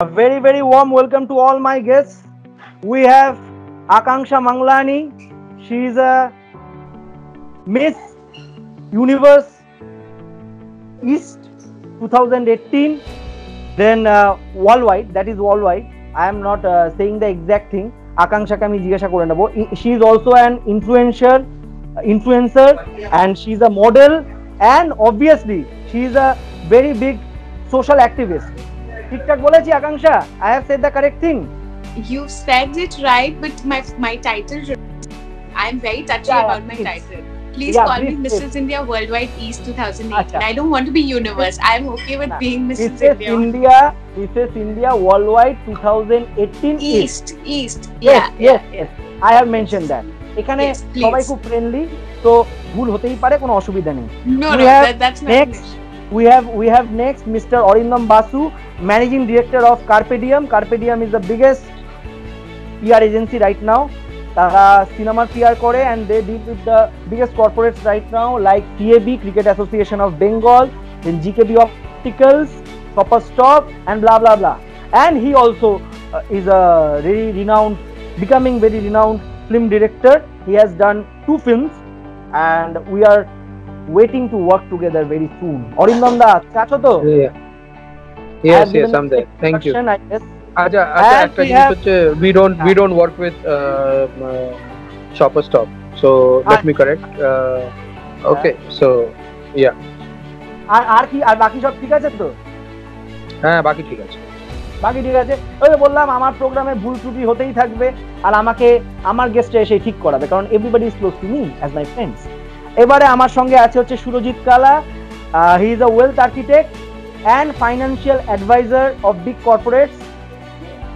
A very, very warm welcome to all my guests. We have Akanksha Manglani. She is a Miss Universe East 2018. Then worldwide, that is worldwide. I am not saying the exact thing. Akanksha ke ami jigyesha kore nebo. She is also an influencer, and she is a model, and obviously she is a very big social activist. ঠিকঠাক বলেছি আকাঙ্ক্ষা? I have said the correct thing. You said it right, but my title, I'm very touchy about my title. Please call me Mrs. India Worldwide East 2018. I don't want to be Universe. I'm okay with being Mrs. India. Mrs. India Worldwide 2018 East. Yes. I have mentioned that. এখানে সবাই খুব friendly, তো ভুল হতেই পারে, কোনো অসুবিধা নেই. No, that's not next. We have next Mr. Arindam Basu, Managing Director of Carpe Diem. Carpe Diem is the biggest PR agency right now. তারা সিনেমার PR করে, and they deal with the biggest corporates right now like CAB, Cricket Association of Bengal, then GKB Opticals, Shopper Stop, and blah blah blah. And he also is a becoming very renowned film director. He has done 2 films, and we are waiting to work together very soon. Arindam da, acho to? Yes, I'm there. Thank you. I guess. We don't work with Shopper Stop, so let me correct. Okay, so yeah. আর কি আর বাকি সব ঠিক আছে তো? হ্যাঁ, বাকি ঠিক আছে। ওই বললাম আমার প্রোগ্রামে ভুল ত্রুটি হতেই থাকবে, আর আমাকে আমার গেস্টে এসে ঠিক করাবে, কারণ everybody is close to me as my friends. এবারে আমার সঙ্গে আছে হচ্ছে সুরজিৎ কালা। He is a wealth architect and financial advisor of big corporates,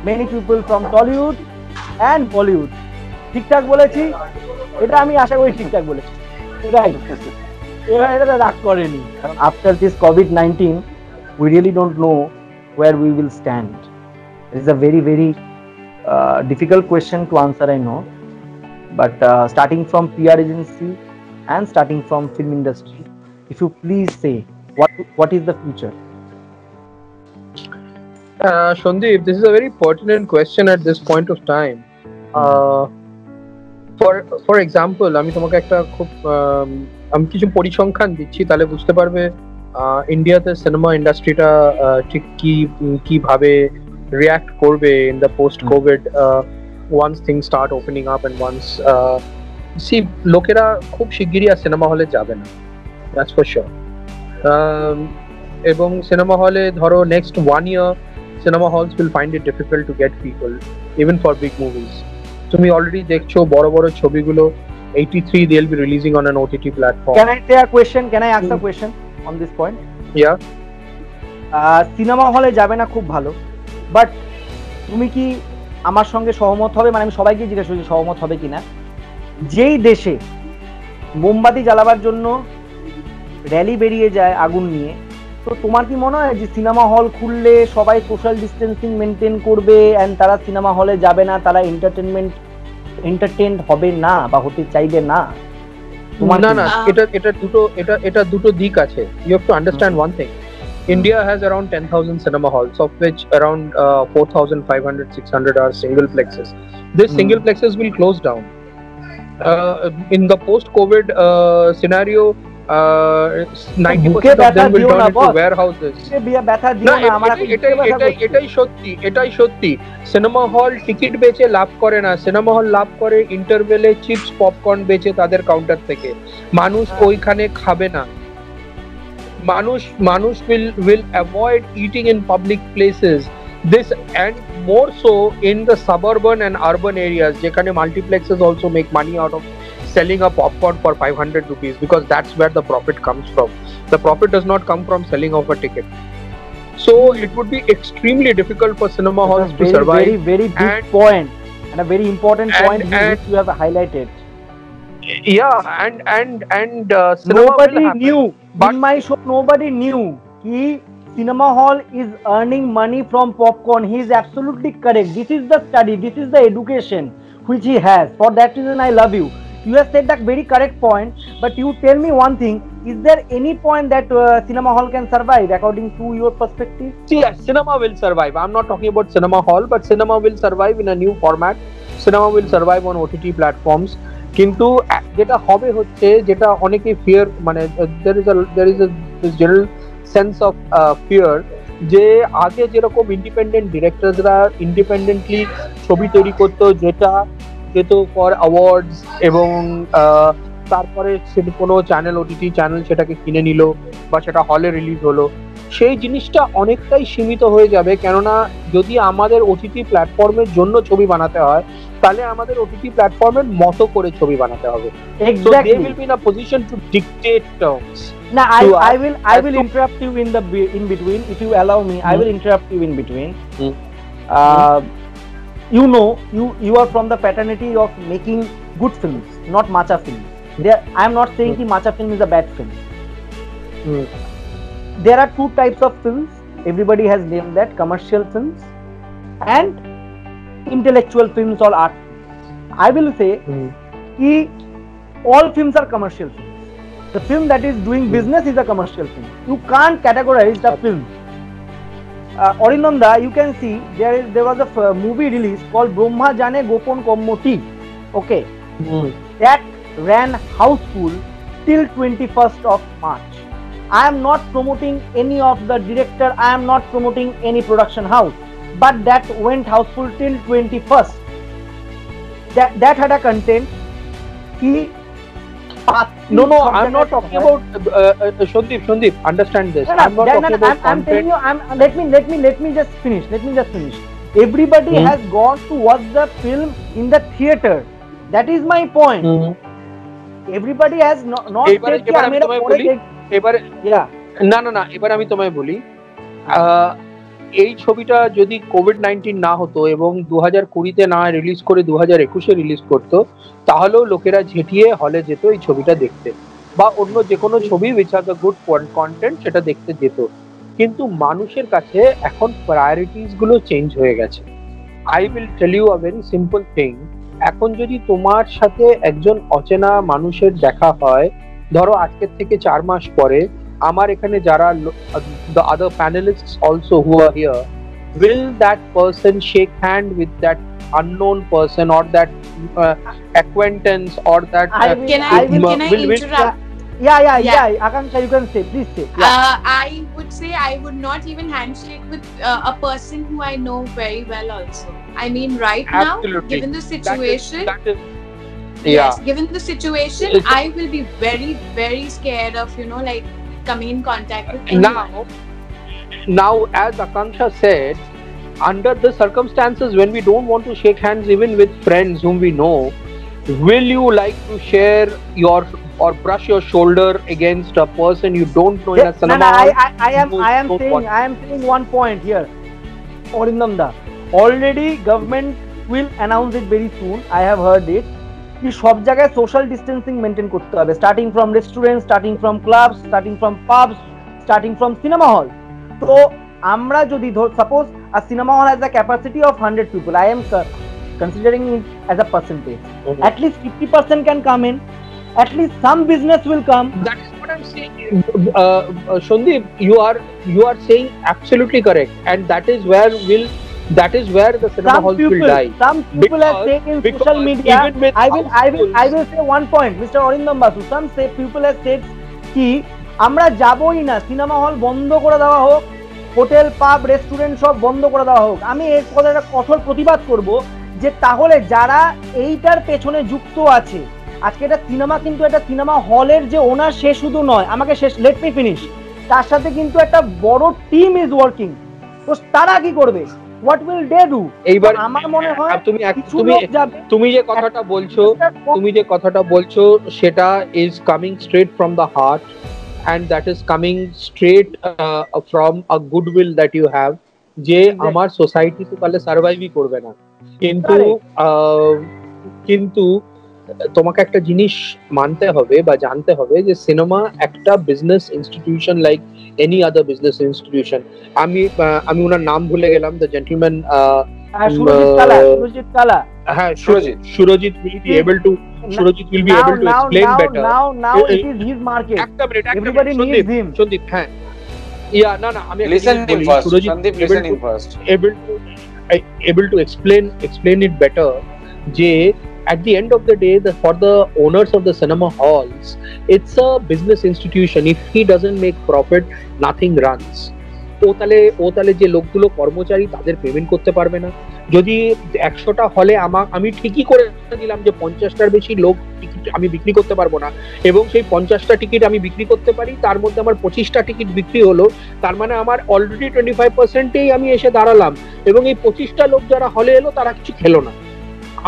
many people from Tollywood and Bollywood. ঠিকঠাক বলেছি? এটা আমি আশা করি ঠিকঠাক বলেছি, রাইট? এবার এটা রাগ করেনি। After this COVID-19, we really don't know where we will stand. It is a very, very difficult question to answer, I know. But starting from PR agency and starting from film industry, if you please say what is the future? Sandeep, this is a very pertinent question at this point of time. For example, আমি তোমাকে একটা খুব আমি কিছু পরিসংখ্যান দিচ্ছি, তাহলে বুঝতে পারবে ইন্ডিয়াতে সিনেমা ইন্ডাস্ট্রিটা ঠিক কিভাবে রিঅ্যাক্ট করবে in the post COVID once things start opening up and once লোকেরা খুব শিগগিরই আর সিনেমা হলে যাবে না, দ্যাটস ফর শিওর। এবং সিনেমা হলে ধরো next 1 year cinema halls will find it difficult to get people even for big movies. তুমি অলরেডি দেখছো বড় বড় ছবিগুলো 83 they'll be releasing on an OTT platform. Can I ask a question on this point? Yeah. Cinema হলে যাবে না খুব ভালো, বাট তুমি কি আমার সঙ্গে সহমত হবে, মানে আমি সবাইকে জিজ্ঞেস করছি সহমত হবে কিনা, যেই দেশে মোমবাতি জ্বালাবার জন্য র্যালি বেরিয়ে যায় আগুন নিয়ে, তো তোমার কি মনে হয় যে সিনেমা হল খুললে সবাই সোশ্যাল ডিস্টেন্সিং মেনটেন করবে এন্ড তারা সিনেমা হলে যাবে না, তারা এন্টারটেইনড হবে না বা হতে চাইবে না? না, এটা দুটো দিক আছে। You have to understand one thing. India has around 10,000 cinema halls, of which around 4,500-600 are single plexes. These single plexes will close down. In the post-COVID scenario, 90% of them will turn into warehouses. এটাই সত্যি। Cinema hall ticket বেচে লাভ করে না, cinema hall লাভ করে ইন্টারভেলে chips popcorn বেচে তাদের counter থেকে। মানুষ ওইখানে খাবে না। মানুষ will avoid eating in public places. This and more so in the suburban and urban areas, যেখানে multiplexes also make money out of selling a popcorn for 500 rupees, because that's where the profit comes from. The profit does not come from selling of a ticket. So it would be extremely difficult for cinema halls to survive. Very big point, and a very important point which you have highlighted. Yeah, and nobody knew, but in my show nobody knew he cinema hall is earning money from popcorn. He is absolutely correct. This is the study, this is the education which he has. For that reason I love you. you have said that very correct point, but you tell me one thing, is there any point that cinema hall can survive according to your perspective? See, yes, cinema will survive. I'm not talking about cinema hall, but cinema will survive in a new format. Cinema will survive on OTT platforms. কিন্তু যেটা হবে হচ্ছে, যেটা অনেকে fear, মানে there is a general sense of fear, যে আগে যেরকম ইন্ডিপেন্ডেন্ট ডিরেক্টরসরা ইন্ডিপেন্ডেন্টলি ছবি তৈরি করতো, যেটা যেত ফর অ্যাওয়ার্ডস, এবং তারপরে সেটা কোনো চ্যানেল, ওটিটি চ্যানেল সেটাকে কিনে নিল বা সেটা হলে রিলিজ হলো, সেই জিনিসটা অনেকটাই সীমিত হয়ে যাবে। কেননা যদি আমাদের ওটিটি প্ল্যাটফর্মের জন্য ছবি বানাতে হয়, তাহলে আমাদের ওটিটি প্ল্যাটফর্মের মতো করে ছবি baনাতে হবে। So they will be in a position to dictate terms. Now I will interrupt you in between, if you allow me. I will interrupt you in between. You know, you are from the fraternity of making good films, not macha films. I am not saying that macha film is a bad film. There are two types of films. Everybody has named that: commercial films and intellectual films or art films. I will say that all films are commercial films. The film that is doing business is a commercial film. You can't categorize the film. Orindanda, you can see there was a movie release called Brahma Jane Gopon Kommoti. Okay, that ran houseful till 21st of March. I am not promoting any of the director, I am not promoting any production house, but that went houseful till 21st. That had a content. No, I'm not talking about Sandeep, understand this. I'm not talking about content. I'm telling you, let me just finish. Everybody has gone to watch the film in the theater. That is my point. Everybody has not said कि हमें এবার আমি তোমায় বলি, এই ছবিটা যদি COVID-19 না হতো এবং 2020-তে না রিলিজ করে 2021-এ রিলিজ করতো, তাহলেও লোকেরা ঝেঁটিয়ে হলে যেত এই ছবিটা দেখতে, বা অন্য যে কোনো ছবি which has a good content সেটা দেখতে যেত। কিন্তু মানুষের কাছে এখন প্রায়োরিটিস গুলো চেঞ্জ হয়ে গেছে। I will tell you a very simple thing. এখন যদি তোমার সাথে একজন অচেনা মানুষের দেখা হয়, ধরো আজকের থেকে 4 মাস পরে, আমার এখানে যারা the other panelists also who are here, will that person shake hand with that unknown person or that acquaintance or that can I interrupt? Yeah, Akanksha, you can say, please say. I would say I would not even handshake with a person who I know very well also. I mean, right Absolutely. now, given the situation, yes, given the situation, I will be very, very scared of, like, coming in contact with anyone. Now, as Akanksha said, under the circumstances when we don't want to shake hands even with friends whom we know, will you like to share your or brush your shoulder against a person you don't know in a cinema? I am saying one point here, Orindanda. Already government will announce it very soon. I have heard it. कि सब जगह social distancing maintain করতে হবে, starting from restaurants, starting from clubs, starting from pubs, starting from cinema hall. তো আমরা যদি suppose a cinema hall has a capacity of 100 people, I am considering it as a percentage. At least 50% can come in. At least some business will come. That is what I'm saying. Sandeep, you are saying absolutely correct, and that is where the cinema halls will die. Some people have said in social media. I will say one point, Mr. Orindam Basu. Some people have said कि আমরা যাবই না, cinema hall বন্ধ করে দেওয়া হোক, hotel পাব restaurant সব বন্ধ করে দেওয়া হোক। আমি এই কথাটা কঠোর প্রতিবাদ করব যে তাহলে যারা এইটার পেছনে যুক্ত আছে, আজকে এটা সিনেমা, কিন্তু এটা সিনেমা হলের যে ওনার সে শুধু নয়, আমাকে লেট মি ফিনিশ, তার সাথে কিন্তু একটা বড় টিম ইজ ওয়ার্কিং। তো তারা কি করবে? What will they do? এইবার আমার মনে হয় তুমি যে কথাটা বলছো সেটা is coming straight from the heart, and that is coming straight from a goodwill that you have, যে আমার সোসাইটি তো তাহলে সার্ভাইভই করবে না। কিন্তু তোমাকে একটা জিনিস মানতে হবে বা জানতে হবে যে সিনেমা একটা business institution like any other business institution. আমি ওনার নাম ভুলে গেলাম, the gentleman সুরজিৎ কালা Surojit will be able to explain better. Now it is his market. Everybody needs him. Sandeep, আমি listen him first. Sandeep, listen him first. Able to explain it better. যে at the end of the day, for the owners of the cinema halls, it's a business institution. If he doesn't make profit, nothing runs. ও তাহলে যে লোকগুলো কর্মচারী তাদের payment করতে পারবে না। যদি 100টা হলে আমি ঠিকই করে দিলাম যে 50টার বেশি লোক টিকিট আমি বিক্রি করতে পারবো না, এবং সেই 50টা টিকিট আমি বিক্রি করতে পারি, তার মধ্যে আমার 25টা টিকিট বিক্রি হলো, তার মানে আমার অলরেডি 25%এই আমি এসে দাঁড়ালাম, এবং এই 25টা লোক যারা হলে এলো তারা কিছু খেলো না।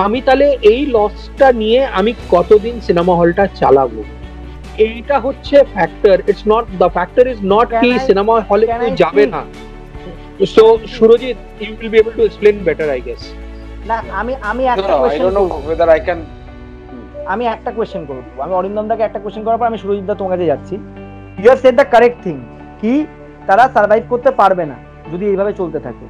আমি তাহলে এই লসটা নিয়ে আমি কতদিন সিনেমা হলটা চালাবো? এইটা হচ্ছে factor. It's not, the factor is not কি সিনেমা হলে কেউ যাবে না। So Surajit, you will be able to explain better, I guess. না, আমি একটা question, I don't know whether I can. আমি একটা কোশ্চেন করব। আমি অরিন্দম দাকে একটা কোশ্চেন করার পর আমি সুরজিৎ দা তোমার কাছে যাচ্ছি। You have said the correct thing, কি তারা সার্ভাইভ করতে পারবে না যদি এইভাবে চলতে থাকে,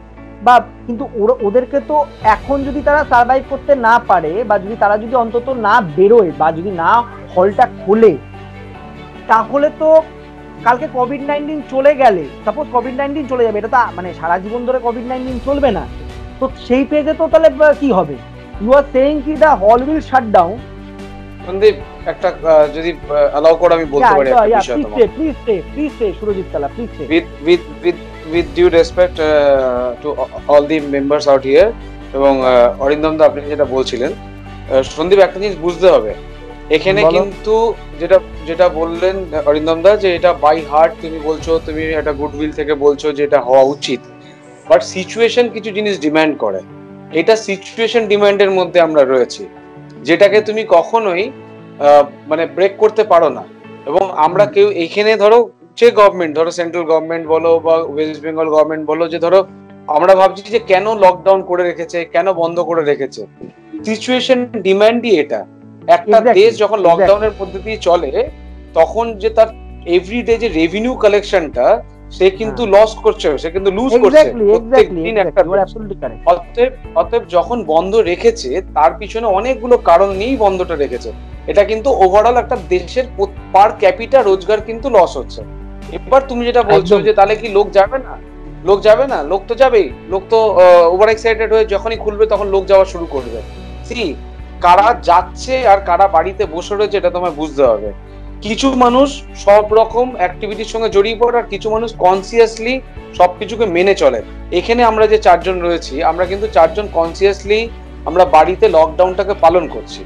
বা কিন্তু ওদেরকে তো এখন যদি তারা সার্ভাইভ করতে না পারে, বা যদি তারা যদি অন্তত না বেরোয়, বা যদি না হলটা খোলে, তাহলে তো কালকে কোভিড-19 চলে গেলে, সাপোজ কোভিড-19 চলে যাবে, এটা তো মানে সারা জীবন ধরে কোভিড-19 চলবে না, তো সেই পেজে তো তাহলে কি হবে? ইউ আর সেইং কি the hall will shut down. Sandip, একটা যদি অ্যালাউ করে আমি বলতে পারি একটা বিষয় তোমাকে। প্লিজ সে সুরজিৎ কালা, please say. With due respect to all the members out here, এবং অরিন্দম দা আপনি যেটা বলছিলেন, সন্দীপ একটা জিনিস বুঝতে হবে এখানে, কিন্তু যেটা বললেন অরিন্দম দা, যে এটা বাই হার্ট তুমি বলছো, তুমি একটা গুডউইল থেকে বলছো যে এটা হওয়া উচিত, বাট সিচুয়েশন কিছু জিনিস ডিমান্ড করে। এটা সিচুয়েশন ডিমান্ডের মধ্যে আমরা রয়েছি, যেটাকে তুমি কখনোই মানে ব্রেক করতে পারো না। এবং আমরা কেউ এখানে ধরো যে গভর্নমেন্ট, ধরো সেন্ট্রাল গভর্নমেন্ট বলো বা ওয়েস্ট বেঙ্গল গভর্নমেন্ট বলো, যে ধরো আমরা ভাবছি যে কেন লকডাউন করে রেখেছে, কেন বন্ধ করে রেখেছে, সিচুয়েশন ডিমান্ডই এটা। একটা দেশ যখন লকডাউনের মধ্যে দিয়ে চলে, তখন যে তার এভরিডে যে রেভিনিউ কালেকশনটা, সে কিন্তু লস করছে, সে কিন্তু লুজ করছে প্রত্যেকদিন একটা। অতএব যখন বন্ধ রেখেছে, তার পিছনে অনেকগুলো কারণ নিয়েই বন্ধটা রেখেছে। এটা কিন্তু ওভারঅল একটা দেশের পার ক্যাপিটা রোজগার কিন্তু লস হচ্ছে। এবার তুমি যেটা বলছো যে তাহলে কি লোক যাবে না, লোক যাবে না, লোক তো যাবেই। লোক তো ওভার এক্সাইটেড হয়ে যখনই খুলবে তখন লোক যাওয়া শুরু করবে। কারা যাচ্ছে আর কারা বাড়িতে বসে রয়েছে এটা তোমায় বুঝতে হবে। কিছু মানুষ সব রকম অ্যাক্টিভিটির সঙ্গে জড়িয়ে পড়ে, আর কিছু মানুষ কনসিয়াসলি সবকিছুকে মেনে চলে। এখানে আমরা যে 4 জন রয়েছি, আমরা কিন্তু 4 জন কনসিয়াসলি আমরা বাড়িতে লকডাউনটাকে পালন করছি।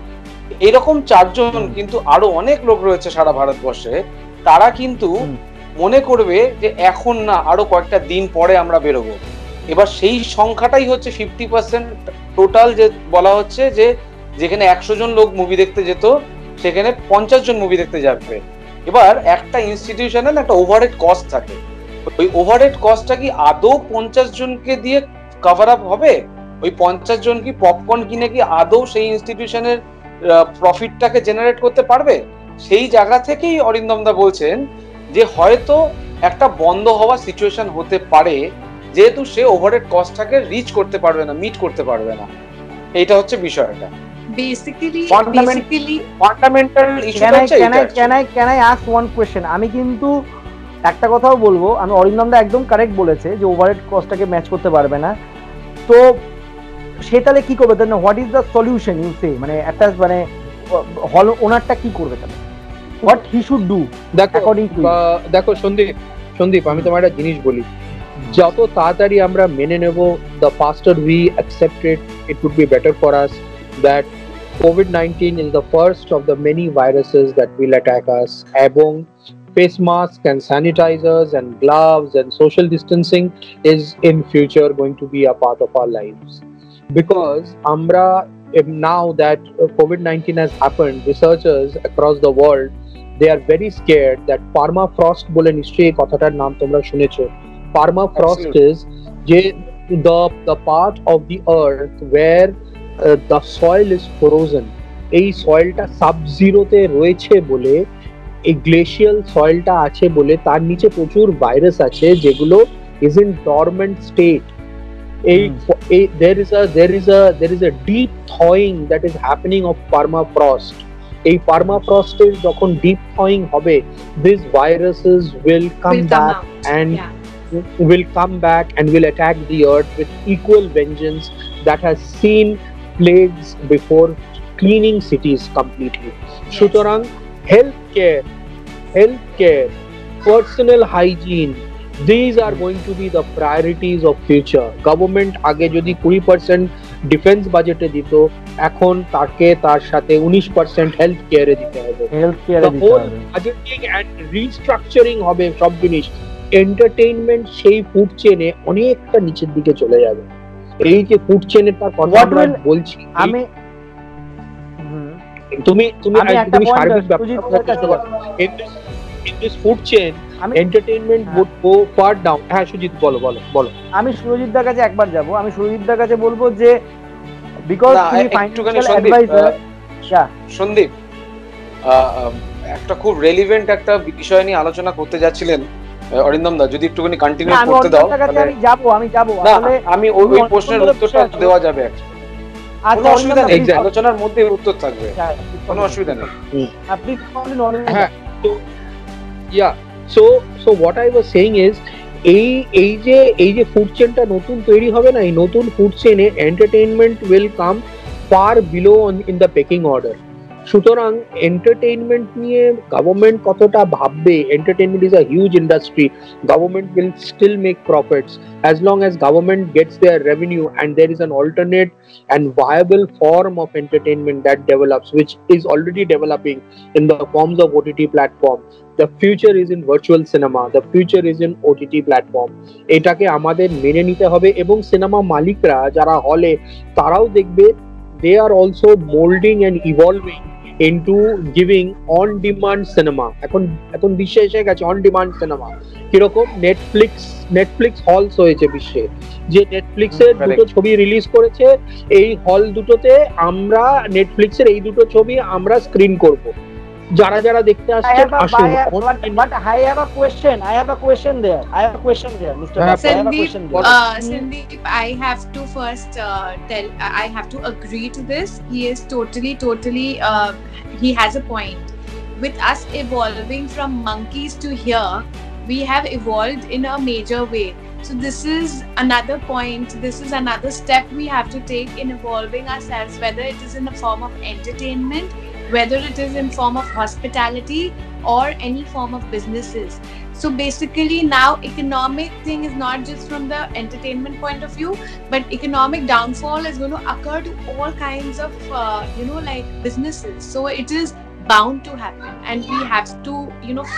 এরকম 4 জন কিন্তু আরো অনেক লোক রয়েছে সারা ভারতবর্ষে, তারা কিন্তু মনে করবে যে এখন না, আরো কয়েকটা দিন পরে আমরা বেরোবো। এবার সেই সংখ্যাটাই হচ্ছে 50% টোটাল, যে বলা হচ্ছে যে যেখানে 100 জন লোক মুভি দেখতে যেত, সেখানে 50 জন মুভি দেখতে যাবে। এবার একটা ইনস্টিটিউশনাল একটা ওভারহেড কস্ট থাকে, ওই ওভারহেড কস্টটা কি আদৌ 50 জনকে দিয়ে কভার আপ হবে? ওই 50 জন কি পপকর্ন কিনে কি আদৌ সেই ইনস্টিটিউশনের প্রফিটটাকে জেনারেট করতে পারবে? সেই জায়গা থেকেই অরিন্দম দা বলছেন যে হয়তো একটা বন্ধ হওয়া সিচুয়েশন হতে পারে, যেহেতু সে ওভারহেড কস্টটাকে রিচ করতে পারবে না, মিট করতে পারবে না। এইটা হচ্ছে বিষয়টা। Basically fundamental issue হচ্ছে can I ask one question? আমি কিন্তু একটা কথাও বলবো, আমি অরিন্দম দা একদম কারেক্ট বলেছে যে ওভারহেড কস্টটাকে ম্যাচ করতে পারবে না, তো সে তাহলে কি করবে? Then what is the solution you say? মানে একটা মানে হল ওনারটা কি করবে তাহলে? What he should do according to? দেখো সন্দীপ, আমি তোমার একটা জিনিস বলি, যত তাড়াতাড়ি আমরা মেনে নেব, the faster we accept it, it would be better for us that COVID-19 is the first of the many viruses that will attack us. এবং face masks and sanitizers and gloves and social distancing is in future going to be a part of our lives. Because now that COVID-19 has happened, researchers across the world, they are very scared that permafrost bole nischey kothatar naam tomra শুনেছো। Permafrost is the part of the earth where the soil is frozen. এই সয়েলটা sub জিরোতে রয়েছে বলে এই glacial সয়েলটা আছে বলে তার নিচে প্রচুর ভাইরাস আছে যেগুলো is in dormant state. there is a deep thawing that is happening of permafrost. এই পার্মাফ্রস্টের যখন ডিপ থয়িং হবে, these viruses will come back and will come back and will attack the earth with equal vengeance that has seen plagues before cleaning cities completely. সুতরাং healthcare, personal hygiene, these are going to be the priorities of future. Government আগে যদি 20% defence বাজেটে দিত, এখন তার সাথে 19% health কেয়ারে দিতে হবে। বাজেটিং এন্ড রিস্ট্রাকচারিং হবে সব জিনিস। এন্টারটেইনমেন্ট সেই ফুড চেনে অনেকটা নিচের দিকে চলে যাবে। এই যে ফুড চেনের তার কথা আমরা বলছি, তুমি সার্ভিস ব্যবসা in this food chain entertainment would go far down. হ্যাঁ সুজিত বলো। আমি সুরজিৎদার কাছে একবার যাব। আমি সুরজিৎদার কাছে বলবো যে because he financial adviser. Sandip একটা খুব রেলিভেন্ট একটা বিষয় নিয়ে আলোচনা করতে যাচ্ছিলেন অরিন্দম দা, যদি একটুখানি কন্টিনিউ করতে দাও। আমি যাব তাহলে আমি ওই প্রশ্নের উত্তরটা দেওয়া যাবে। কোনো অসুবিধা নেই, আলোচনার মধ্যে উত্তর থাকবে, কোনো অসুবিধা নেই। আপনি হ্যাঁ so what I was saying is এই যে ফুড চেনটা নতুন তৈরি হবে না, এই নতুন ফুড চেনে entertainment will come far below in the pecking order. সুতরাং এন্টারটেইনমেন্ট নিয়ে গভর্নমেন্ট কতটা ভাববে? Entertainment is a huge industry. Government will still make profits as long as government gets their revenue and there is an alternate and viable form of entertainment that develops, which is already developing in the forms of OTT platform. The future is in virtual cinema, the future is in OTT platform. এটাকে আমাদের মেনে নিতে হবে এবং cinema মালিকরা যারা হলে তারাও দেখবে they are also molding and evolving into giving on demand cinema. এখন বিশ্বে এসে গেছে অন ডিমান্ড সিনেমা। কিরকম নেটফ্লিক্স হলস হয়েছে বিশ্বে, যে নেটফ্লিক্সের দুটো ছবি রিলিজ করেছে, এই হল দুটোতে আমরা নেটফ্লিক্সের এই দুটো ছবি আমরা স্ক্রিন করব। যারা দেখতে আসছেন আসুন। But I have a question there, Mr. Sandeep, I have to first I have to agree to this. He is totally he has a point. With us evolving from monkeys to here, we have evolved in a major way. So this is another point, this is another step we have to take in evolving ourselves, whether it is in the form of entertainment, whether it is in form of hospitality or any form of businesses. So basically now economic thing is not just from the entertainment point of view, but economic downfall is going to occur to all kinds of like businesses. So it is bound to happen and we have to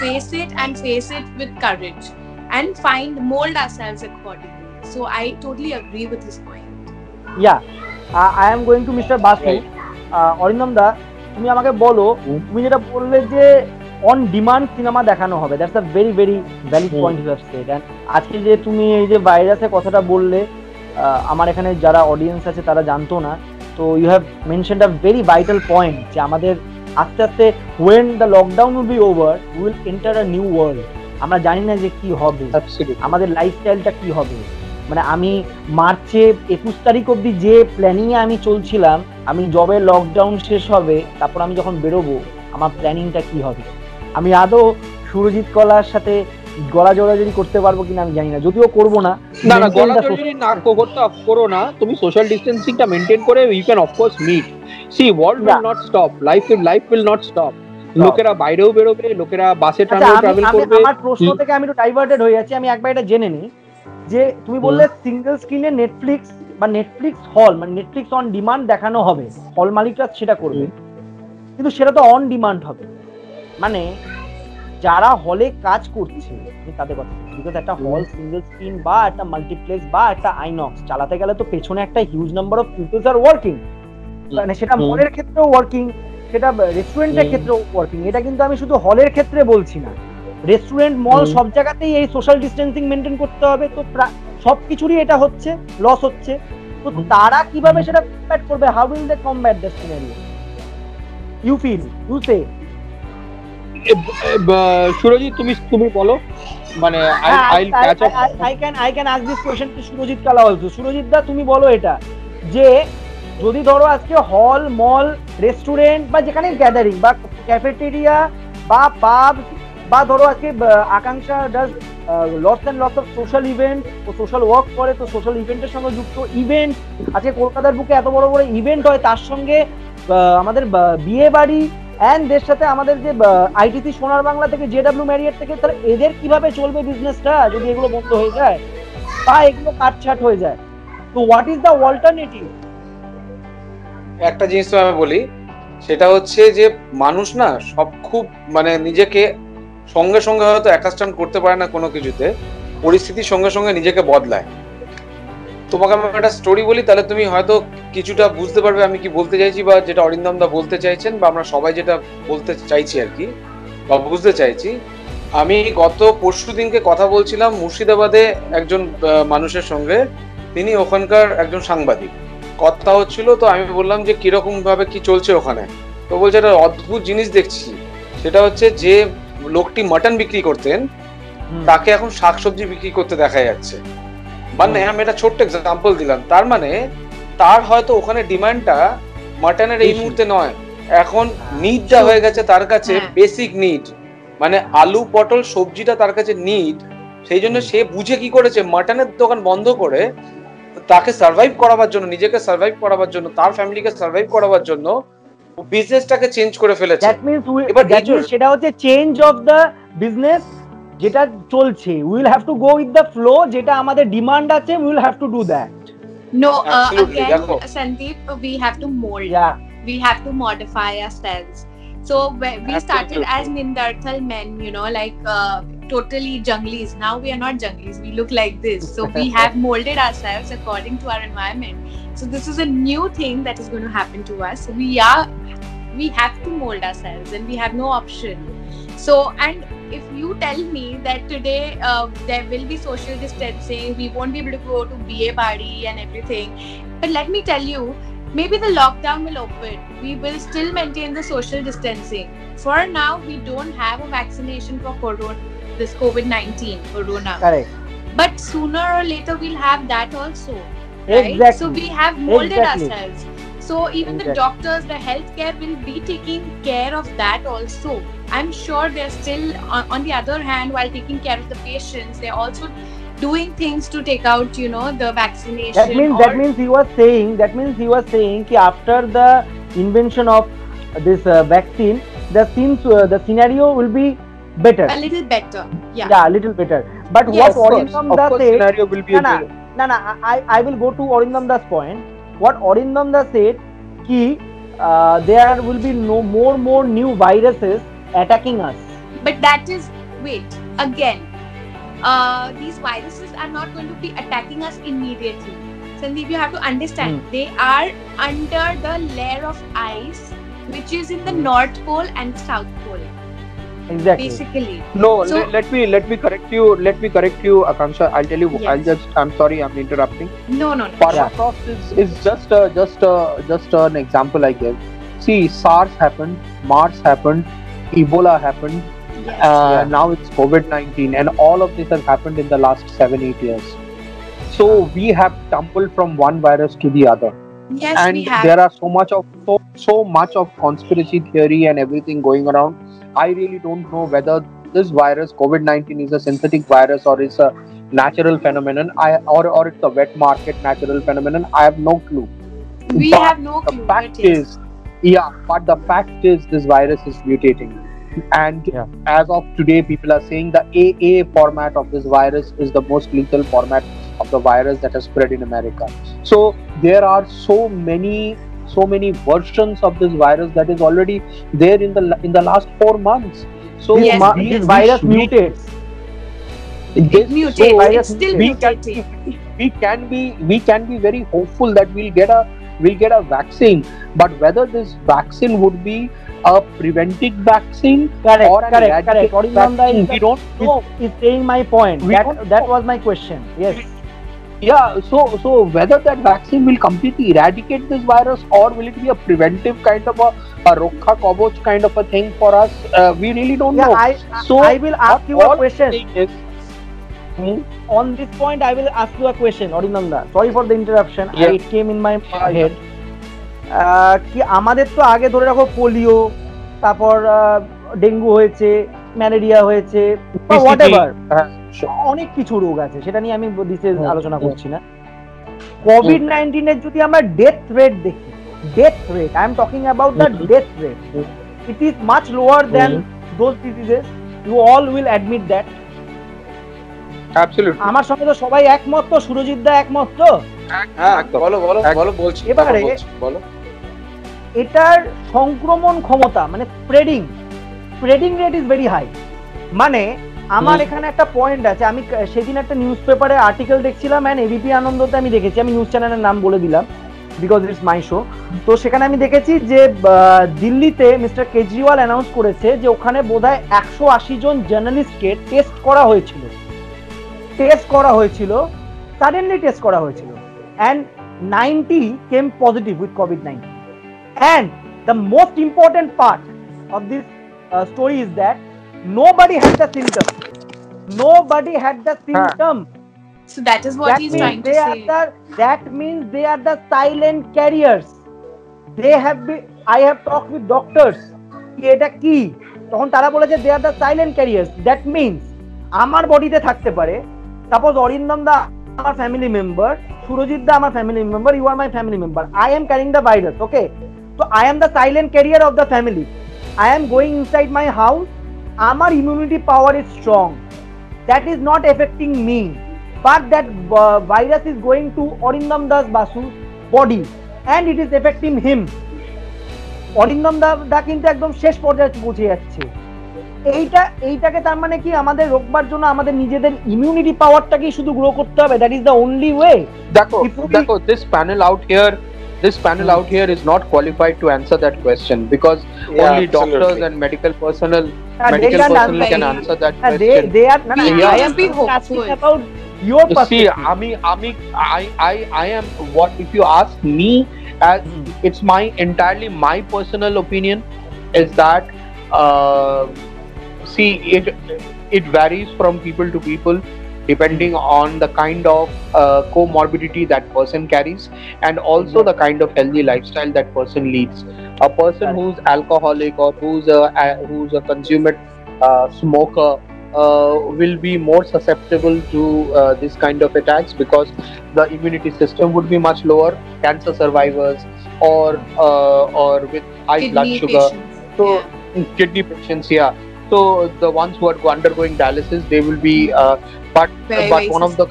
face it with courage and mold ourselves accordingly. So I totally agree with his point. I am going to Mr. Basu. Arindam দা, তুমি আমাকে বলো, তুমি যেটা বললে যে on demand cinema দেখানো হবে, that's a very very valid point you have said. And আজকে যে তুমি এই যে ভাইরাসের কথাটা বললে, আমার এখানে যারা অডিয়েন্স আছে তারা জানতো না, তো you have mentioned a very vital point যে আমাদের আস্তে আস্তে when the lockdown will be over we will enter a new world. আমরা জানি না যে কি হবে, আমাদের লাইফস্টাইলটা কি হবে। মানে আমি মার্চে 21 তারিখ অবধি যে প্ল্যানিং এ আমি চলছিলাম, আমি যবে লকডাউন শেষ হবে তারপর আমি যখন বেরোবো আমার প্ল্যানিংটা কি হবে, আমি আদৌ সুরজিৎ কলার সাথে গলা জড়াজড়ি করতে পারবো কিনা আমি জানি না, যদিও করবো না। গলা জড়াজড়ি না করো না, তুমি সোশ্যাল ডিসটেন্সিংটা মেইনটেইন করে you can of course meet. See world will not stop, life will not stop. লোকেরা বাইরেও বেরোবে, লোকেরা বাসে ট্রাভেল করবে। আমার প্রশ্ন থেকে আমি একটু ডাইভার্টেড হয়ে যাচ্ছি, আমি একবার এটা জেনে নিই যে তুমি বললে সিঙ্গেল স্ক্রিনে নেটফ্লিক্স বা নেটফ্লিক্স হল মানে নেটফ্লিক্স অন ডিমান্ড দেখানো হবে, হল মালিকরা সেটা করবে, কিন্তু সেটা তো অন ডিমান্ড হবে, মানে যারা হলে কাজ করছে তাদের কথা, বিকজ একটা হল সিঙ্গেল স্ক্রিন বা একটা মাল্টিপ্লেক্স বা একটা আইনক্স চালাতে গেলে তো পেছনে একটা huge number of people's are working, মানে সেটা মলের ক্ষেত্রেও ওয়ার্কিং, সেটা রেস্টুরেন্টের ক্ষেত্রেও ওয়ার্কিং। এটা কিন্তু আমি শুধু হলের ক্ষেত্রে বলছি না, রেস্টুরেন্ট মল সব জায়গাতেই এই সোশ্যাল ডিস্টেন্সিং মেনটেন করতে হবে। তো সবকিছুরই এটা হচ্ছে, লস হচ্ছে, তো তারা কিভাবে সেটা কম্ব্যাট করবে? How will they combat this scenario? You feel, you say Surajit তুমি বলো, মানে I can ask this question to Surajit কালা also. সুরজিৎ দা তুমি বলো এটা, যে যদি ধরো আজকে হল, মল, রেস্টুরেন্ট বা যেখানে গ্যাদারিং বা ক্যাফেটেরিয়া বা পাব, বা ধরো আজকে Akanksha does lots and lots of social event ও সোশ্যাল ওয়ার্ক করে, তো সোশ্যাল ইভেন্টের সঙ্গে যুক্ত ইভেন্ট, আজকে কলকাতার বুকে এত বড় বড় ইভেন্ট হয়, তার সঙ্গে আমাদের বিয়ে বাড়ি এন্ড এর সাথে আমাদের যে আইটিসি সোনার বাংলা থেকে জেডব্লিউ ম্যারিয়েট থেকে, তাহলে এদের কিভাবে চলবে বিজনেসটা যদি এগুলো বন্ধ হয়ে যায় বা এগুলো কাটছাট হয়ে যায়? তো হোয়াট ইজ দ্য অল্টারনেটিভ? একটা জিনিস তো আমি বলি, সেটা হচ্ছে যে মানুষ না সব খুব মানে নিজেকে সঙ্গে সঙ্গে হয়তো অ্যাকাস্টম করতে পারে না কোনো কিছুতে, পরিস্থিতির সঙ্গে সঙ্গে নিজেকে বদলায়। তোমাকে আমি একটা স্টোরি বলি, তাহলে তুমি হয়তো কিছুটা বুঝতে পারবে আমি কি বলতে চাইছি, বা যেটা অরিন্দম দা বলতে চাইছেন, বা আমরা সবাই যেটা বলতে চাইছি আর কি, বা বুঝতে চাইছি। আমি গত পরশু দিনকে কথা বলছিলাম মুর্শিদাবাদে একজন মানুষের সঙ্গে, তিনি ওখানকার একজন সাংবাদিক, কথা হচ্ছিল। তো আমি বললাম যে কিরকম ভাবে কি চলছে ওখানে। তো বলছে একটা অদ্ভুত জিনিস দেখছি, সেটা হচ্ছে যে লোকটি মাটন বিক্রি করতেন, তাকে এখন শাকসবজি বিক্রি করতে দেখা যাচ্ছে। মানে আমি একটা ছোট্ট এক্সাম্পল দিলাম, তার মানে তার হয়তো ওখানে ডিমান্ডটা মাটনের এই মুহূর্তে নয়, এখন নিডটা হয়ে গেছে তার কাছে, বেসিক নিড, মানে আলু পটল সবজিটা তার কাছে নিড। সেই জন্য সে বুঝে কি করেছে, মাটনের দোকান বন্ধ করে তাকে সার্ভাইভ করাবার জন্য, নিজেকে সার্ভাইভ করাবার জন্য, তার ফ্যামিলিকে সার্ভাইভ করাবার জন্য বিজনেসটাকে চেঞ্জ করে ফেলেছে। এবার সেটা হচ্ছে চেঞ্জ অফ দ্য বিজনেস, যেটা চলছে will have to go with the flow, যেটা আমাদের ডিমান্ড আছে will have to do that. No, again, Sandeep, we have to mold. Yeah. We have to modify ourselves. So we started as Nindarthal men, you know, like totally junglis. Now we are not junglis. We look like this. So we have molded ourselves according to our environment. So this is a new thing that is going to happen to us. We have to mold ourselves, and we have no option. So, and if you tell me that today there will be social distancing, we won't be able to go to BA party and everything, but let me tell you, maybe the lockdown will open, we will still maintain the social distancing. For now, we don't have a vaccination for this COVID-19 corona. Correct. But sooner or later we'll have that also, right? Exactly. So we have molded ourselves. So even the doctors, the healthcare will be taking care of that also. I'm sure they're still, on the other hand, while taking care of the patients, they're also doing things to take out, you know, the vaccination. That means he was saying that after the invention of this vaccine, the scenario will be better. A little better, yeah. Yeah, a little better. But yes, what Orindam Da said, scenario will be I will go to Orindam Da's point. What Orindam Da said, there will be more new viruses attacking us. But that is, wait, again, these viruses are not going to be attacking us immediately. Sandeep, you have to understand, they are under the layer of ice which is in the North Pole and South Pole. Exactly. Basically. No, so, let me correct you, Akanksha. I'll tell you. Yes. I'm sorry, I'm interrupting. No. Permafrost is just an example I give. See, SARS happened, MERS happened, Ebola happened. Yes. Now it's COVID-19, and all of this has happened in the last 7-8 years. So we have tumbled from one virus to the other. Yes, and we have. There are so much of conspiracy theory and everything going around. I really don't know whether this virus, COVID-19, is a synthetic virus or it's a natural phenomenon. Or it's a wet market natural phenomenon. I have no clue. We have no clue. The fact but the fact is this virus is mutating. And as of today, people are saying the AA format of this virus is the most lethal format of the virus that has spread in America. So there are so many versions of this virus that is already there in the last 4 months. So yes, this virus mutates. It mutates. It's still mutating. We can be very hopeful that we'll get a vaccine, but whether this vaccine would be a preventive vaccine or an eradicating vaccine, we don't know. Is saying my point. That was my question. Yes. Yeah, so whether that vaccine will completely eradicate this virus or will it be a preventive kind of a Rokha Kavach kind of a thing for us, we really don't know. I will ask you a question. On this point, I will ask you a question, Arinanda. Sorry for the interruption. Yeah. It came in my head. কি আমাদের তো আগে ধরে রাখো polio, তারপর dengue হয়েছে, malaria হয়েছে, বা হোয়াটএভার, অনেক কিছু রোগ আছে, সেটা নিয়ে আমি বিশেষ আলোচনা করছি না। কোভিড-19 এর যদি আমরা ডেথ রেট দেখি, death rate, I am talking about the death rate, it is much lower than those diseases. You all will admit that. Absolutely. আমার সঙ্গে তো সবাই একমত, তো সুরজিৎ দা একমত তো? হ্যাঁ, বলো বলছি। এবারে বলো, এটার সংক্রমণ ক্ষমতা মানে spreading rate is very high. মানে আমার এখানে একটা পয়েন্ট আছে, আমি সেদিন একটা নিউজ পেপারে আর্টিকেল দেখছিলাম, এন্ড এবিপি আনন্দতে আমি দেখেছি, আমি নিউজ চ্যানেলের নাম বলে দিলাম বিকজ ইটস মাই শো। তো সেখানে আমি দেখেছি যে দিল্লিতে মিস্টার কেজরিওয়াল অ্যানাউন্স করেছে যে ওখানে বোধহয় 180 জন জার্নালিস্টকে টেস্ট করা হয়েছিল, সাডেনলি টেস্ট করা হয়েছিল, and 90 came positive with COVID-19. And the most important part of this story is that nobody had the symptom. So that is what he's trying to say. That means they are the silent carriers. I have talked with doctors. এটা কি, তখন তারা বলেছে they are the silent carriers. That means আমার বডিতে থাকতে পারে, suppose Arindam দা আমার ফ্যামিলি মেম্বার, সুরজিৎ দা আমার family member, you are my family member, I am carrying the virus, okay? So I am the silent carrier of the family. I am going inside my house. Our immunity power is strong. That is not affecting me. But that virus is going to Arindam Das Basu's body and it is affecting him. Arindam da কিন্তু একদম শেষ পর্যায়ে পৌঁছে যাচ্ছে। এইটাকে তার মানে কি আমাদের রোগবার জন্য আমাদের নিজেদের ইমিউনিটি পাওয়ারটাকে শুধু গ্রো করতে হবে? That is the only way. দেখো this panel out here is not qualified to answer that question because only doctors and medical personnel can answer that question. They are I am asking about your perspective. See, I am what if you ask me, as it's entirely my personal opinion is that see it varies from people to people depending on the kind of comorbidity that person carries and also the kind of healthy lifestyle that person leads. A person who's alcoholic or who's a consummate smoker will be more susceptible to this kind of attacks because the immunity system would be much lower. Cancer survivors or with high Kidney blood sugar, patients. so kidney patients, yeah. So the ones who are undergoing dialysis, they will be. But one of the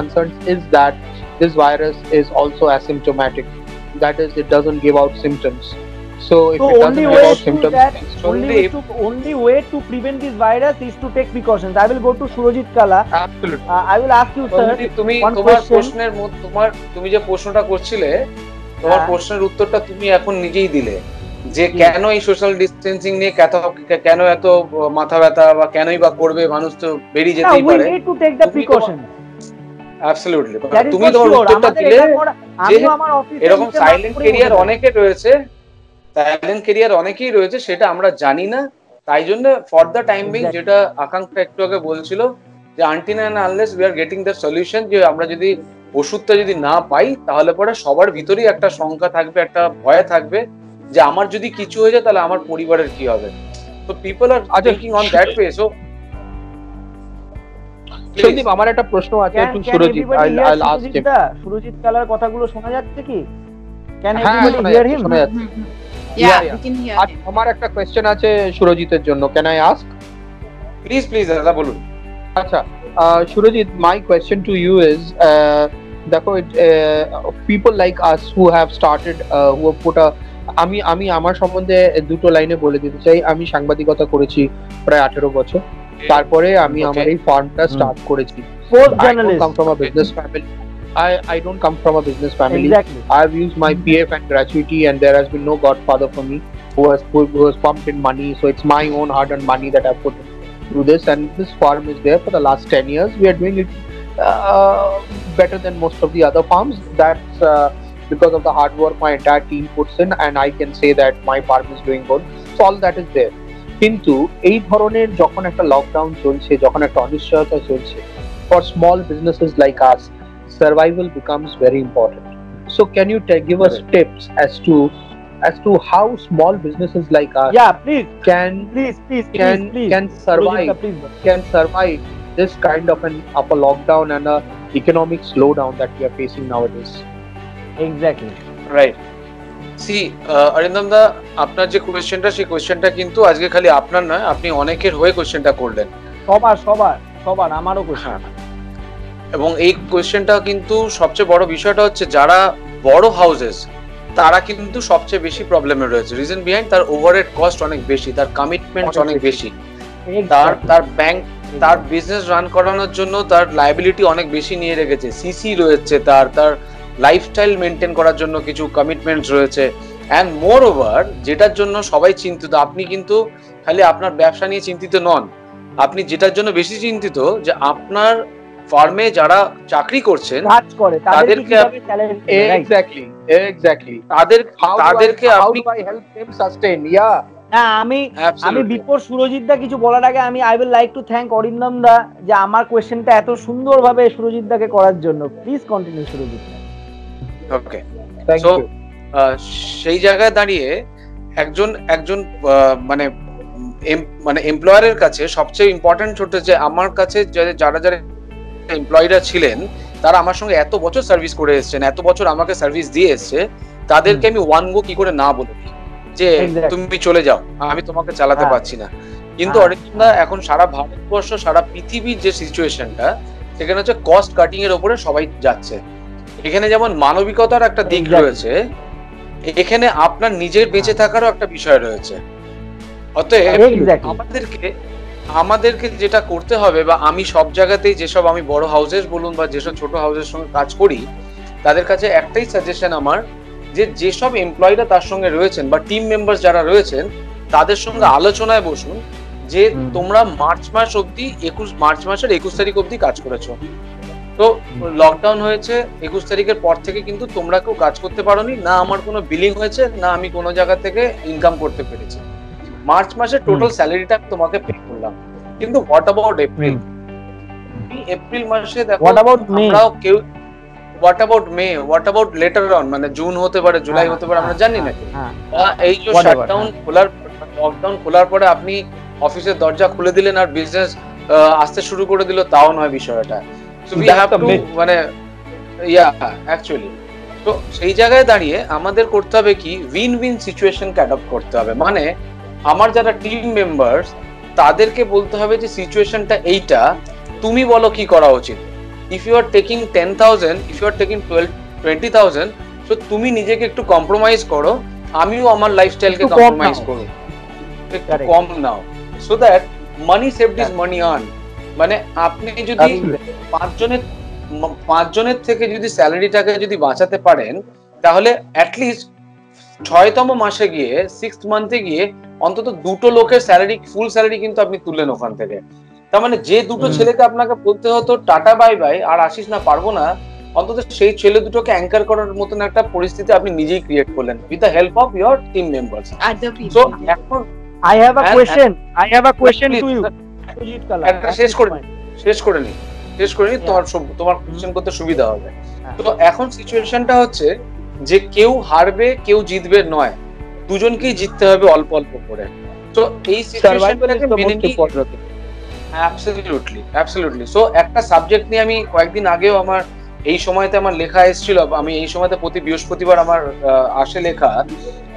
concerns is that this virus is also asymptomatic. That is, it doesn't give out symptoms. So if it doesn't give out symptoms, only way to prevent this virus is to take precautions. I will go to Surojit Kala. Absolutely. I will ask you, sir. তুমি যে প্রশ্নটা করছিলে, তোমার প্রশ্নের উত্তরটা তুমি এখন নিজেই দিলে যে কেন এই সোশ্যাল ডিস্টেন্সিং নিয়ে কেন এত মাথা ব্যথা বা কেনই বা করবে, মানুষ তো বেরিয়ে যেতেই পারে। We need to take the precaution. Absolutely. তুমি তোমার উত্তরটা দিলে যে এরকম সাইলেন্ট ক্যারিয়ার অনেকেই রয়েছে সেটা আমরা জানি না, তাই জন্য ফর দ্য টাইম বিং যেটা আকাঙ্ক্ষা একটু আগে বলছিল যে until and unless we are getting the solution, যে আমরা যদি ওষুধটা যদি না পাই তাহলে পরে সবার ভিতরেই একটা শঙ্কা থাকবে, একটা ভয় থাকবে যে আমার যদি কিছু হয়ে যায় তাহলে আমার পরিবারের কি হবে। তো people are thinking on that way. So Sandip, আমার একটা প্রশ্ন আছে একটু Surajit, I'll ask him. Surajit কালার কথাগুলো শোনা যাচ্ছে কি? Can everybody hear him? শোনা যাচ্ছে। Yeah, we can hear him. আমার একটা কোশ্চেন আছে সুরজিতের জন্য, can I ask? প্লিজ দাদা বলুন। আচ্ছা, Surajit, my question to you is দেখো, people like us who have started who have put a আমি আমার সম্বন্ধে দুটো লাইনে বলে দিতে চাই। আমি সাংবাদিকতা করেছি প্রায় 18 বছর, তারপরে আমি আমার এই ফার্মটা স্টার্ট করেছি। I don't come from a business family. I don't come from a business family. Exactly. I've used my PF and gratuity, and there has been no godfather for me who has pumped in money. So it's my own hard-earned money that I've put through this, and this farm is there for the last 10 years. We are doing it better than most of the other farms. That's because of the hard work my entire team puts in, and I can say that my farm is doing good. So all that is there. কিন্তু এই ধরনের যখন একটা lockdown চলছে, যখন একটা অনিশ্চয়তা চলছে, for small businesses like us, survival becomes very important. So can you give us tips as to how small businesses like us please can survive this kind of a lockdown and a economic slowdown that we are facing nowadays? Exactly. Right. See, Arindam দা, আপনার যে কোয়েশ্চেনটা, সেই কোয়েশ্চেনটা কিন্তু আজকে খালি আপনার নয়, আপনি অনেকের হয়ে কোয়েশ্চেনটা করলেন। সবার আমারও কোয়েশ্চেন। এবং এই কোয়েশ্চেনটা কিন্তু সবচেয়ে বড় বিষয়টা হচ্ছে যারা বড় হাউসেস তারা কিন্তু সবচেয়ে বেশি প্রবলেমে রয়েছে। রিজন বিহাইন্ড, তার ওভারহেড কস্ট অনেক বেশি, তার কমিটমেন্টস অনেক বেশি, তার ব্যাংক, তার বিজনেস রান করানোর জন্য তার লায়াবিলিটি অনেক বেশি নিয়ে রেখেছে, সিসি রয়েছে, তার লাইফস্টাইল মেনটেন করার জন্য কিছু কমিটমেন্টস রয়েছে। অ্যান্ড মোর ওভার, যেটার জন্য সবাই চিন্তিত, আপনি কিন্তু খালি আপনার ব্যবসা নিয়ে চিন্তিত নন, আপনি যেটার জন্য বেশি চিন্তিত যে আপনার ফার্মে যারা চাকরি করছেন তাদেরকে আমি বিফোর সুরজিৎ দা কিছু বলার আগে আমি I will like to thank Arindam da যে আমার কোয়েশ্চেনটা এত সুন্দরভাবে সুরজিৎ দাকে করার জন্য। Please continue Surajit da. Okay, so সেই জায়গায় দাঁড়িয়ে একজন মানে এমপ্লয়ারের কাছে সবচেয়ে ইম্পর্টেন্ট হচ্ছে যে আমার কাছে যারা এমপ্লয়িরা ছিলেন তারা আমার সঙ্গে এত বছর সার্ভিস করে এসেছেন, এত বছর আমাকে সার্ভিস দিয়ে এসছে, তাদেরকে আমি ওয়ান গো কি করে না বলে যে তুমি চলে যাও, আমি তোমাকে চালাতে পারছি না। কিন্তু অরিন্দা, এখন সারা ভারতবর্ষ, সারা পৃথিবীর যে সিচুয়েশনটা, সেখানে হচ্ছে কস্ট কাটিং এর উপরে সবাই যাচ্ছে। এখানে যেমন মানবিকতার একটা দিক রয়েছে, এখানে আপনার নিজের বেঁচে থাকারও একটা বিষয় রয়েছে। অতএব আমাদেরকে যেটা করতে হবে, বা আমি সব জায়গাতেই যেসব আমি বড় হাউসেস বলুন বা যেসব ছোট হাউসের সঙ্গে কাজ করি, তাদের কাছে একটাই সাজেশন আমার, যে যেসব এমপ্লয়িরা তার সঙ্গে রয়েছেন বা টিম মেম্বার যারা রয়েছেন, তাদের সঙ্গে আলোচনায় বসুন যে তোমরা মার্চ মাসের 21 তারিখ অব্দি কাজ করেছো, তো লকডাউন হয়েছে 21 তারিখের পর থেকে কিন্তু তোমরা কেউ কাজ করতে পারোনি, না আমার কোনো বিলিং হয়েছে, না আমি কোনো জায়গা থেকে ইনকাম করতে পেরেছি। মার্চ মাসের টোটাল স্যালারিটা তোমাকে পে করলাম, কিন্তু হোয়াট অ্যাবাউট এপ্রিল? এপ্রিল মাসে দেখো আমরাও কেউ, what about May, what about letter on, মানে জুন হতে পারে, জুলাই হতে পারে, আমরা জানি না। এই যে লকডাউন খোলার পরে আপনি অফিসের দরজা খুলে দিলেন আর বিজনেস আসতে শুরু করে দিল, তাও নয় বিষয়টা। সো উই হ্যাভ টু, মানে অ্যাকচুয়ালি, তো সেই জায়গায় দাঁড়িয়ে আমাদের করতে হবে কি, উইন উইন সিচুয়েশনকে অ্যাডপ্ট করতে হবে। মানে আমার যারা টিম মেম্বার্স, তাদেরকে বলতে হবে যে সিচুয়েশনটা এইটা, তুমি বলো কি করা উচিত। If you are taking 10,000, if you are taking 20,000, so তুমি নিজেকে একটু কম্প্রোমাইজ করো, আমিও আমার লাইফস্টাইলকে কম্প্রোমাইজ করো, একটু কম নাও, so that money saved is money earn. মানে আপনি যদি 5 জনের থেকে যদি স্যালারিটাকে যদি বাঁচাতে পারেন, তাহলে অ্যাটলিস্ট 6তম মাসে গিয়ে, 6th মান্থে গিয়ে অন্তত 2টো লোকের স্যালারি, ফুল স্যালারি কিন্তু আপনি তুললেন ওখান থেকে। তার মানে যে 2টো ছেলেকে আপনাকে বলতে হতো টাটা বাই বাই, আর আসিস না, পারবো না, অন্তত সেই ছেলে দুটোকে অ্যাঙ্কার করার মতন একটা পরিস্থিতি আপনি নিজেই ক্রিয়েট করলেন with the help of your team members. So এখন I have a question to you. একটা শেষ করে নি, তোমার কোশ্চেন করতে সুবিধা হবে। তো এখন সিচুয়েশনটা হচ্ছে যে কেউ হারবে কেউ জিতবে নয়, দুজনকেই জিততে হবে অল্প অল্প করে। তো এই সিচুয়েশনটাকে মেনে নিয়ে অ্যাবসলিউটলি। সো একটা সাবজেক্ট নিয়ে আমি কয়েকদিন আগেও আমার এই সময়তে আমার লেখা এসেছিল, আমি এই সময়তে প্রতি বৃহস্পতিবার আমার আসে লেখা,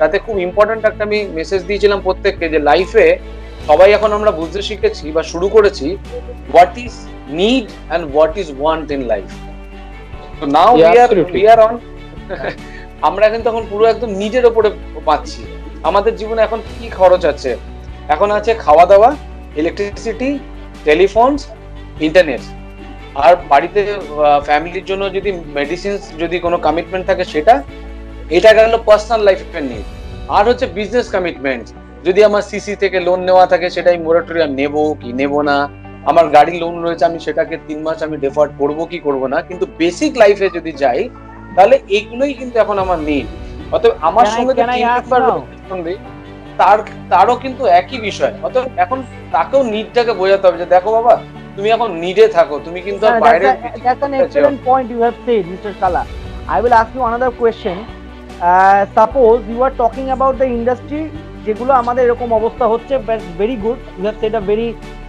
তাতে খুব ইম্পর্টেন্ট একটা আমি মেসেজ দিয়েছিলাম প্রত্যেককে, যে লাইফে সবাই এখন আমরা বুঝতে শিখেছি বা শুরু করেছি what is need and what is want in life. তো নাও উই আর অন, আমরা কিন্তু এখন পুরো একদম নিজের ওপরে পাচ্ছি। আমাদের জীবনে এখন কি খরচ আছে? এখন আছে খাওয়া দাওয়া, ইলেকট্রিসিটি, টেলিফোনস, ইন্টারনেট, আর বাড়িতে ফ্যামিলির জন্য যদি মেডিসিনস, যদি কোনো কমিটমেন্ট থাকে সেটা, এটা গেল পার্সোনাল লাইফের নিড। আর হচ্ছে বিজনেস কমিটমেন্ট, যদি আমার সিসি থেকে লোন নেওয়া থাকে সেটাই মোরাটোরিয়াম নেবো কি নেবো না, আমার গাড়ি লোন রয়েছে, আমি সেটাকে 3 মাস আমি ডেফার্ড করবো কি করবো না, কিন্তু বেসিক লাইফে যদি যাই তাহলে এগুলোই কিন্তু এখন আমার নিড। অতএব আমার সঙ্গে তারও কিন্তু একই বিষয়। অতএব এখন তাকেও নিডটাকে বোঝাতে হবে যে দেখো বাবা, তুমি এখন নিডে থাকো, তুমি কিন্তু বাইরে। That's an excellent point you have said, Mr. Kala. I will ask you another question. Suppose you are talking about the industry যেগুলো আমাদের এরকম অবস্থা হচ্ছে, very good, you have said a very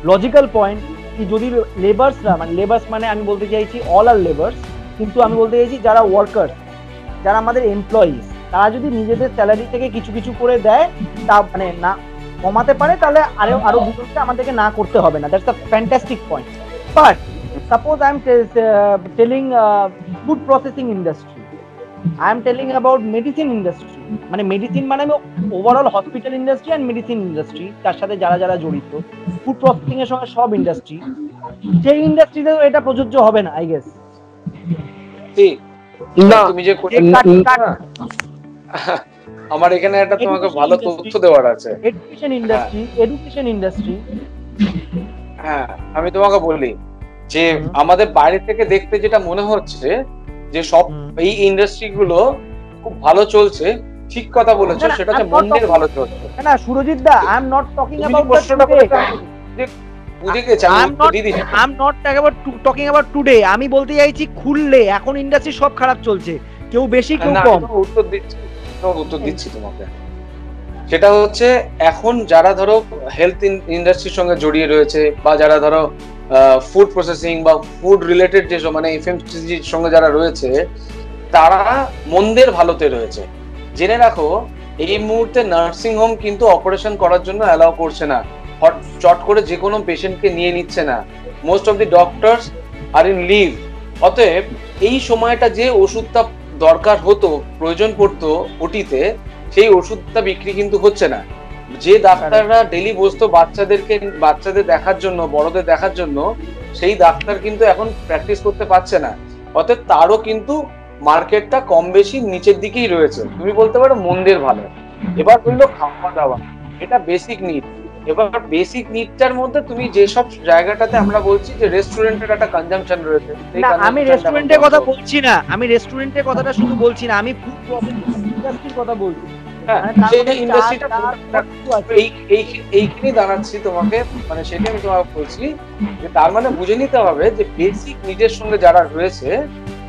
logical point, কি যদি লেবার্সরা, মানে labours মানে আমি বলতে চাইছি অল আর লেবার্স, কিন্তু আমি বলতে চাইছি যারা ওয়ার্কার, যারা আমাদের এমপ্লয়িজ, তারা যদি নিজেদের স্যালারি থেকে কিছু কিছু করে দেয়, তা মানে না কমাতে পারে, তাহলে আরো দুটোকে আমাদেরকে না করতে হবে না। That's a fantastic point. But suppose I am telling food processing industry, I am telling about medicine industry, মানে মেডিসিন মানে আমি overall hospital industry and medicine industry, তার সাথে যারা যারা জড়িত, ফুড প্রসেসিং এর সঙ্গে সব ইন্ডাস্ট্রি, সেই ইন্ডাস্ট্রিতেও এটা প্রযোজ্য হবে না, আই গেস। না, তুমি যে আমার এখানে একটা তোমাকে ভালো তথ্য দেওয়ার আছে। এডুকেশন ইন্ডাস্ট্রি, হ্যাঁ আমি তোমাকে বলি যে আমাদের বাইরে থেকে দেখতে যেটা মনে হচ্ছে যে সব এই ইন্ডাস্ট্রি গুলো খুব ভালো চলছে, ঠিক কথা বলেছো, সেটা হচ্ছে মন্দির ভালো চলছে না Surajit da, I am not talking about today, আমি বলতে চাইছি খুললে এখন ইন্ডাস্ট্রি সব খারাপ চলছে, কেউ বেশি কেউ কম। উত্তর দিচ্ছি তোমাকে, সেটা হচ্ছে এখন যারা ধরো হেলথ ইন্ডাস্ট্রির সঙ্গে জড়িয়ে রয়েছে, বা যারা ধরো ফুড প্রসেসিং বা ফুড রিলেটেড যেসব মানে এফএমসিজির সঙ্গে যারা রয়েছে, তারা মন্দের ভালোতে রয়েছে। জেনে রাখো এই মুহূর্তে নার্সিং হোম কিন্তু অপারেশন করার জন্য অ্যালাউ করছে না, চট করে যে কোনো পেশেন্টকে নিয়ে নিচ্ছে না, most of the doctors are in leave. অতএব এই সময়টা যে ওষুধটা দরকার হতো, প্রয়োজন পড়তো ওটিতে, সেই ওষুধটা বিক্রি কিন্তু হচ্ছে না। যে ডাক্তাররা ডেলি বসতো বাচ্চাদের দেখার জন্য, বড়দের দেখার জন্য, সেই ডাক্তার কিন্তু এখন প্র্যাকটিস করতে পারছে না। অতএব তারও কিন্তু মার্কেটটা কম বেশি নিচের দিকেই রয়েছে। তুমি বলতে পারো মন্দের ভালো। এবার বললো খাওয়া দাওয়া, এটা বেসিক নিড। এবার বেসিক নিডটার মধ্যে তুমি যেসব জায়গাটাতে আমরা বলছি যে রেস্টুরেন্টের একটা কনজাম্পশন রয়েছে, আমি রেস্টুরেন্টের কথা বলছি না, আমি রেস্টুরেন্টের কথাটা শুধু বলছি না, আমি ফুড প্রসেসিং ইন্ডাস্ট্রির কথা বলছি। এইখানেই দাঁড়াচ্ছি তোমাকে, মানে সেটা আমি তোমাকে বলছি যে তার মানে বুঝে নিতে হবে যে বেসিক নিডের সঙ্গে যারা রয়েছে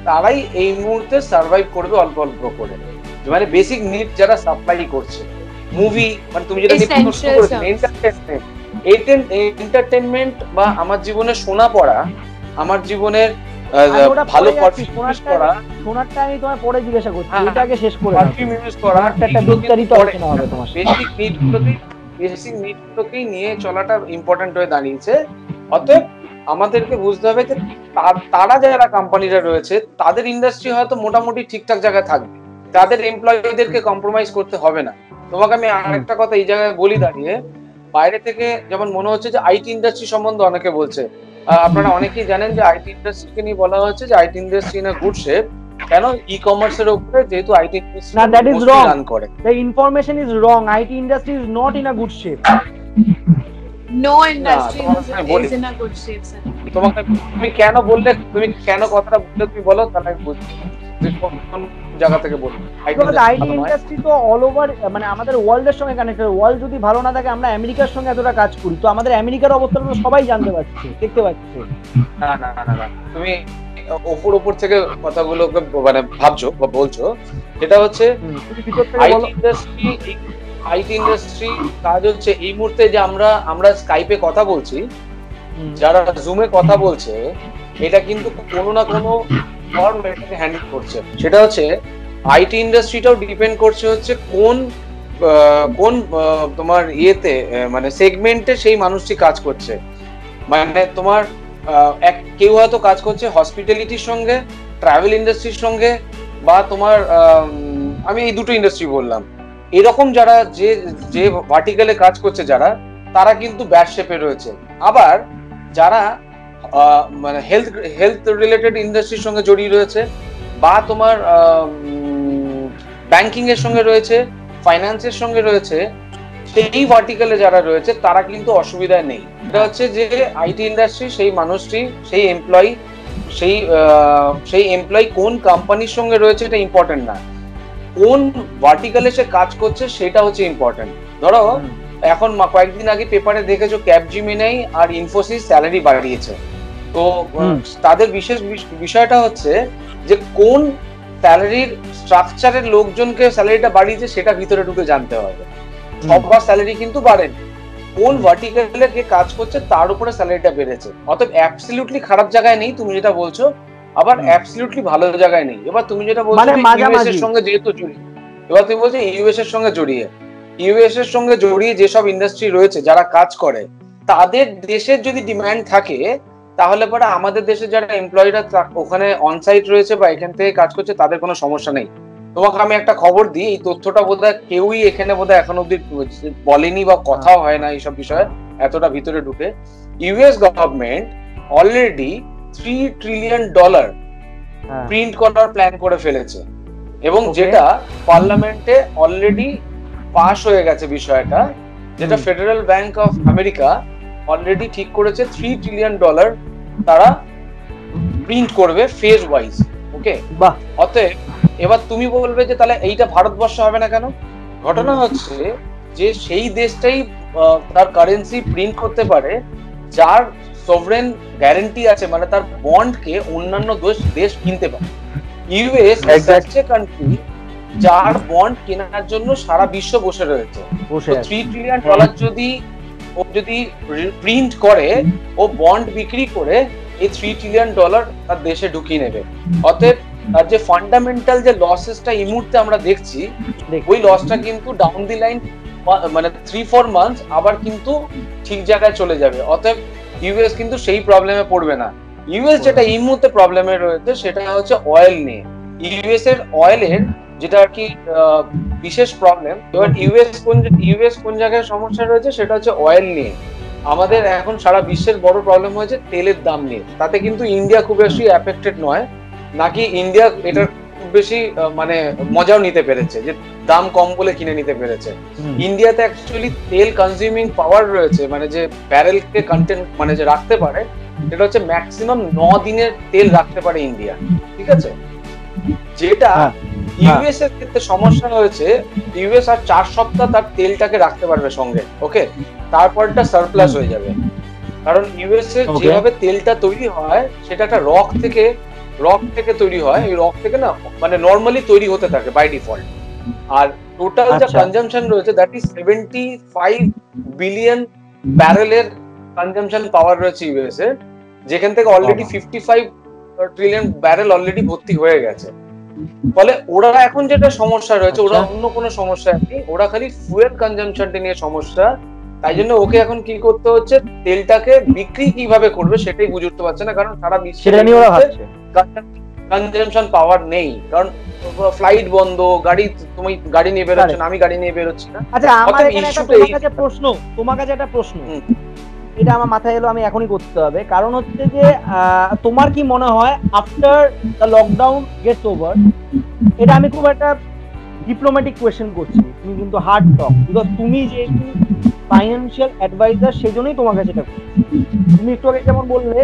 তারাই এই মুহূর্তে সার্ভাইভ করবে অল্প অল্প করে। মানে বেসিক নিড যারা সাপ্লাই করছে, মুভি, মানে তুমি যেটা এন্টারটেনমেন্ট বা আমার জীবনে শোনা পড়া, আমার জীবনের ভালো পারফরম্যান্স করা, শোনারটা আমি তোমায় পরে জিজ্ঞাসা করছি, এটাকে শেষ করে পারফরম্যান্স করা, একটা বিস্তারিত আলোচনা হবে তোমার। বেসিক নিডগুলোকেই নিয়ে চলাটা ইম্পর্টেন্ট হয়ে দাঁড়িয়েছে। অতএব আমাদেরকে বুঝতে হবে যে তারা যারা কোম্পানিরা রয়েছে তাদের ইন্ডাস্ট্রি হয়তো মোটামুটি ঠিকঠাক জায়গায় থাকবে, তাদের এমপ্লয়ীদেরকে কম্প্রোমাইজ করতে হবে না। তোমাকে আমি আরেকটা কথা এই জায়গায় বলি দাঁড়িয়ে, বাইরে থেকে যেমন মনে হচ্ছে যে আইটি ইন্ডাস্ট্রি সম্বন্ধে অনেকে বলছে, আপনারা অনেকেই জানেন যে আইটি ইন্ডাস্ট্রিকে নিয়ে বলা হচ্ছে যে IT industry in a good shape. কেন? ই কমার্সের উপরে যেহেতু আইটি ইন্ডাস্ট্রি না, that is wrong, the information is wrong, IT industry is not in a good shape. No industry is in a good shape, sir. তোমাকে তুমি কেন বললে, তুমি কেন কথাটা বললে তুমি বলো, তাহলে আমি বুঝছি কোন জায়গা থেকে বলবো। আইটি ইন্ডাস্ট্রি তো অল ওভার, মানে আমাদের ওয়ার্ল্ডের সঙ্গে কানেক্টেড। ওয়ার্ল্ড যদি ভালো না থাকে, আমরা আমেরিকার সঙ্গে এতটা কাজ করি, তো আমাদের আমেরিকার অবস্থা সবাই জানতে পারছে, দেখতে পাচ্ছে। না না না না, তুমি ওপর থেকে কথাগুলোকে মানে ভাবছো বা বলছো, যেটা হচ্ছে আইটি ইন্ডাস্ট্রি কাজ হচ্ছে এই মুহূর্তে যে আমরা স্কাইপে কথা বলছি, যারা জুমে কথা বলছে, এটা কিন্তু কোনো না কোনো ফর্ম এটাকে হ্যান্ডেল করছে। সেটা হচ্ছে আইটি ইন্ডাস্ট্রিটাও ডিপেন্ড করছে হচ্ছে কোন তোমার ইয়েতে, মানে সেগমেন্টে সেই মানুষটি কাজ করছে। মানে তোমার কেউ হয়তো কাজ করছে হসপিটালিটির সঙ্গে, ট্রাভেল ইন্ডাস্ট্রির সঙ্গে, বা তোমার আমি এই দুটো ইন্ডাস্ট্রি বললাম। এরকম যারা যে ভার্টিক্যালে কাজ করছে যারা, তারা কিন্তু ব্যাড শেপে রয়েছে। আবার যারা মানে হেলথ রিলেটেড ইন্ডাস্ট্রির সঙ্গে জড়িয়ে রয়েছে, বা তোমার ব্যাংকিং এর সঙ্গে রয়েছে, ফাইন্যান্সের সঙ্গে রয়েছে, সেই ভার্টিক্যালে যারা রয়েছে তারা কিন্তু অসুবিধায় নেই। এটা হচ্ছে যে আইটি ইন্ডাস্ট্রি সেই মানুষটি সেই এমপ্লয়ি কোন কোম্পানির সঙ্গে রয়েছে এটা ইম্পর্টেন্ট না, কোন ভার্টিকালে সে কাজ করছে সেটা হচ্ছে ইম্পর্টেন্ট। ধরো এখন কয়েকদিন আগে পেপারে দেখেছো ক্যাপজিমিনাই আর ইনফোসিস স্যালারি বাড়িয়েছে, তো তাদের বিশেষ বিষয়টা হচ্ছে যে কোন স্যালারির স্ট্রাকচারের লোকজনকে স্যালারিটা বাড়িয়েছে সেটা ভিতরে ঢুকে জানতে হবে। সবার স্যালারি কিন্তু বাড়েনি, কোন ভার্টিকালে কে কাজ করছে তার উপরে স্যালারিটা বেড়েছে। অতএব অ্যাবসলিউটলি খারাপ জায়গায় নেই তুমি যেটা বলছো, আবার অ্যাবসলিউটলি ভালো জায়গায় নেই। এবার তুমি যেটা বলছো ইউএস এর সঙ্গে যেহেতু জড়িয়ে, এবার তুমি বলছো ইউএস এর সঙ্গে জড়িয়ে যেসব ইন্ডাস্ট্রি রয়েছে যারা কাজ করে তাদের দেশের যদি ডিমান্ড থাকে তাহলে পরে আমাদের দেশে যারা এমপ্লয়িরা ওখানে অনসাইট রয়েছে বা এখান থেকে কাজ করছে তাদের কোনো সমস্যা নেই। তোমাকে আমি একটা খবর দিই, এই তথ্যটা বোধহয় কেউই এখানে বোধহয় এখন অব্দি বলেনি বা কথাও হয় না এইসব বিষয়ে এতটা ভিতরে ঢুকে। US government already $3 trillion print করার প্ল্যান করে ফেলেছে এবং যেটা পার্লামেন্টে অলরেডি পাস হয়ে গেছে বিষয়টা, যেটা federal bank of America already ঠিক করেছে $3 ট্রিলিয়ন তারা প্রিন্ট করবে ফেজ ওয়াইজ। ওকে, বাহ। অতএব এবার তুমি বলবে যে তাহলে এইটা ভারতবর্ষ হবে না কেন? ঘটনা হচ্ছে যে সেই দেশটাই তার কারেন্সি প্রিন্ট করতে পারে যার সভরেন গ্যারান্টি আছে, মানে তার বন্ডকে অন্যান্য দেশ কিনতে পারে। ইউএস একটা কান্ট্রি যার বন্ড কেনার জন্য সারা বিশ্ব বসে রয়েছে। $3 ট্রিলিয়ন যদি প্রিন্ট করে ও বন্ড বিক্রি করে এই $3 ট্রিলিয়ন তার দেশে ঢুকিয়ে নেবে। অতএব তার যে ফান্ডামেন্টাল যে লসেসটা এই মুহূর্তে আমরা দেখছি ওই লসটা কিন্তু ডাউন দি লাইন মানে 3-4 মান্থস আবার কিন্তু ঠিক জায়গায় চলে যাবে। অতএব ইউএস কিন্তু সেই প্রবলেমে পড়বে না। ইউএস যেটা এই মুহূর্তে প্রবলেমে রয়েছে সেটা হচ্ছে অয়েল নিয়ে। ইউএস এর অয়েলের যেটা আর কি বিশেষ প্রবলেম। এবার ইউএস কোন জায়গায় সমস্যা রয়েছে সেটা হচ্ছে অয়েল নিয়ে। আমাদের এখন সারা বিশ্বের বড় প্রবলেম হয়েছে তেলের দাম নিয়ে। তাতে কিন্তু ইন্ডিয়া খুব বেশি অ্যাফেক্টেড নয়, নাকি ইন্ডিয়া এটার খুব বেশি মানে মজাও নিতে পেরেছে যে দাম কম বলে কিনে নিতে পেরেছে। ইন্ডিয়াতে অ্যাকচুয়ালি তেল কনজিউমিং পাওয়ার রয়েছে, মানে যে ব্যারেলকে কন্টেন্ট মানে যে রাখতে পারে সেটা হচ্ছে ম্যাক্সিমাম 9 দিনের তেল রাখতে পারে ইন্ডিয়া, ঠিক আছে? যেটা ইউএস এর ক্ষেত্রে সমস্যা হয়েছে, ইউএস আর 4 সপ্তাহ তার তেলটাকে রাখতে পারবে সঙ্গে, ওকে, তারপরটা সারপ্লাস হয়ে যাবে। কারণ ইউএস এর যেভাবে তেলটা তৈরি হয় সেটা একটা রক থেকে তৈরি হয়। এই রক থেকে না মানে নরমালি তৈরি হতে থাকে বাই ডিফল্ট। আর টোটাল যা কনজাম্পশন রয়েছে দ্যাট ইজ 75 বিলিয়ন ব্যারেলের কনজাম্পশন পাওয়ার রয়েছে ইউএস এর, যেখান থেকে অলরেডি 55 ট্রিলিয়ন ব্যারেল অলরেডি ভর্তি হয়ে গেছে। ফলে ওরা এখন যেটা সমস্যা রয়েছে, ওরা অন্য কোনো সমস্যা নেই, ওরা খালি ফুয়েল কনজাম্পশনটা নিয়ে সমস্যা। তাই জন্য ওকে এখন কি করতে হচ্ছে, তেলটাকে বিক্রি কিভাবে করবে সেটাই বুঝে উঠতে পারছে না। কারণ সারা বিশ্বে কনজাম্পশন পাওয়ার নেই, কারণ ফ্লাইট বন্ধ, তুমি গাড়ি নিয়ে বেরোচ্ছ না, আমি গাড়ি নিয়ে বেরোচ্ছি না। আচ্ছা, আমার এখানে তোমার কাছে একটা প্রশ্ন, এটা আমার মাথায় এলো, আমি এখনই করতে হবে। কারণ হচ্ছে যে তোমার কি মনে হয় after the lockdown gets over, এটা আমি খুব একটা ডিপ্লোম্যাটিক কোয়েশ্চেন করছি, তুমি কিন্তু হার্ড টক, বিকজ তুমি যেহেতু ফাইন্যান্সিয়াল অ্যাডভাইজার সেই জন্যই তোমার কাছে এটা করছি। তুমি একটু আগে যেমন বললে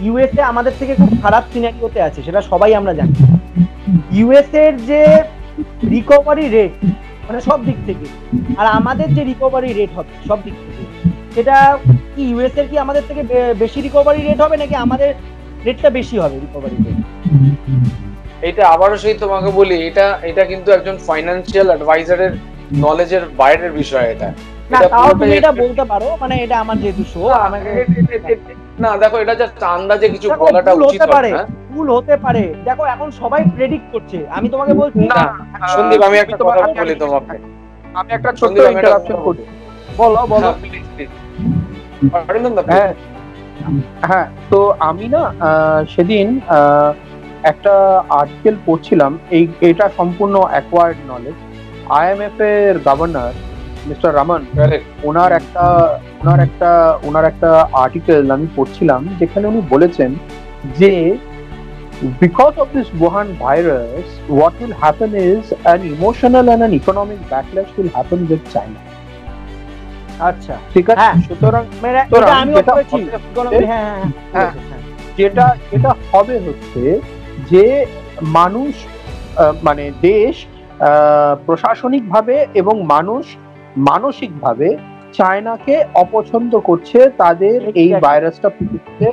ইউএসএ আমাদের থেকে খুব খারাপ সিনারিওতে আছে, সেটা সবাই আমরা জানি। ইউএসএ এর যে রিকভারি রেট মানে সব দিক থেকে, আর আমাদের যে রিকভারি রেট হবে সব দিক থেকে, সেটা কি ইউএস এর কি আমাদের থেকে বেশি রিকভারি রেট হবে নাকি আমাদের রেটটা বেশি হবে রিকভারি রেট? এটা আবারও সেই তোমাকে বলি, এটা কিন্তু একজন ফাইন্যান্সিয়াল অ্যাডভাইজারের নলেজের বাইরের বিষয়। এটা না, তাও তুমি এটা বলতে পারো, মানে এটা আমার যেহেতু শো, আমাকে না দেখো এটা জাস্ট আন্দাজে কিছু বলাটা উচিত হবে না, ভুল হতে পারে। দেখো এখন সবাই প্রেডিক্ট করছে, আমি তোমাকে বলছি না সন্দীপ, আমি একটা কথা বলি তোমাকে, আমি একটা ছোট্ট ইন্টারাপশন করি। বলো হ্যাঁ, তো আমি না সেদিন একটা আর্টিকেল পড়ছিলাম, এটা সম্পূর্ণ অ্যাকোয়ার্ড নলেজ। IMF এর গভর্নর মিস্টার রামান, ওনার একটা আর্টিকেল আমি পড়ছিলাম, যেখানে উনি বলেছেন যে because of this Wuhan virus, what will happen is an emotional and an economic backlash will happen with China. আচ্ছা ঠিক আছে। হ্যাঁ সুতরাং এটা আমিও করেছি ইকোনমি। হ্যাঁ যেটা যেটা হবে হচ্ছে যে মানুষ মানে দেশ প্রশাসনিকভাবে এবং মানুষ মানসিকভাবে চায়নাকে অপছন্দ করছে তাদের এই ভাইরাসটা পৃথিবীতে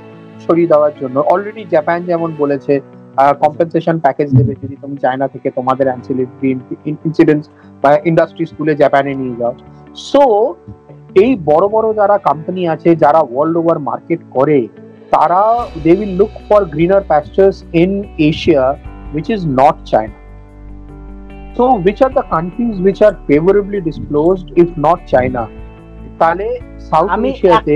ছড়িয়ে দেওয়ার জন্য। অলরেডি জাপান যেমন বলেছে কম্পেনসেশন প্যাকেজ দেবে যদি তুমি চায়না থেকে তোমাদের অ্যানসিলারি ইনসিডেন্টস বা ইন্ডাস্ট্রি স্কুলে জাপানে নিয়ে যাও। সো এই বড় বড় যারা কোম্পানি আছে যারা ওয়ার্ল্ড ওভার মার্কেট করে তারা they will look for greener pastures in Asia which is not China. So which are the countries which are favorably disclosed if not China? তাহলে সাউথ এশিয়াতে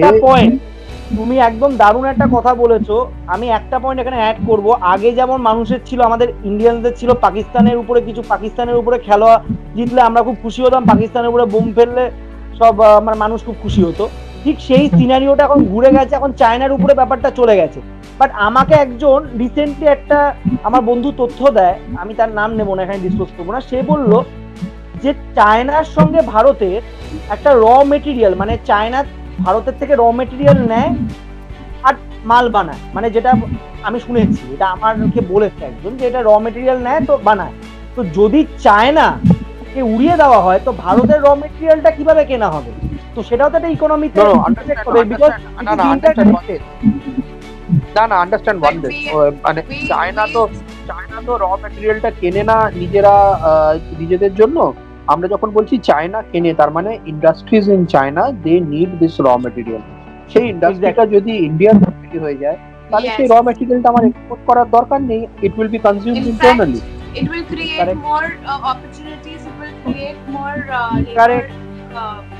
তুমি একদম দারুণ একটা কথা বলেছো। আমি একটা পয়েন্ট এখানে অ্যাড করব। আগে যেমন মানুষের ছিল, আমাদের ইন্ডিয়ানদের ছিল পাকিস্তানের উপরে কিছু, পাকিস্তানের উপরে খেলা জিতলে আমরা খুব খুশি হতাম, পাকিস্তানের উপরে বোম ফেললে সব মানে মানুষ খুব খুশি হতো। ঠিক সেই সিনারিওটা এখন ঘুরে গেছে, এখন চায়নার উপরে ব্যাপারটা চলে গেছে। বাট আমাকে একজন রিসেন্টলি একটা আমার বন্ধু তথ্য দেয়, আমি তার নাম নেবো না, এখানে ডিসক্লোজ করবো না। সে বলল যে চায়নার সঙ্গে ভারতের একটা র মেটেরিয়াল, মানে চায়না ভারতের থেকে র মেটেরিয়াল নেয় আর মাল বানায়, মানে যেটা আমি শুনেছি, এটা আমাকে বলেছে একজন যে এটা র মেটেরিয়াল নেয় তো বানায়। তো যদি চায়নাকে উড়িয়ে দেওয়া হয় তো ভারতের র মেটেরিয়ালটা কিভাবে কেনা হবে? তো সেটাও তো একটা ইকোনমিতে আন্ডারস্ট্যান্ড ওয়ান দিস, মানে চায়না তো র মেটেরিয়ালটা কেনে না নিজেদের জন্য। আমরা যখন বলছি চায়না কেনে তার মানে industries in China they need this raw material. সেই ইন্ডাস্ট্রিটা যদি ইন্ডিয়ান তৈরি হয়ে যায় তাহলে সেই র মেটেরিয়ালটা আমার এক্সপোর্ট করার দরকার নেই, it will be consumed internally. It will create more opportunities, it will create more labor.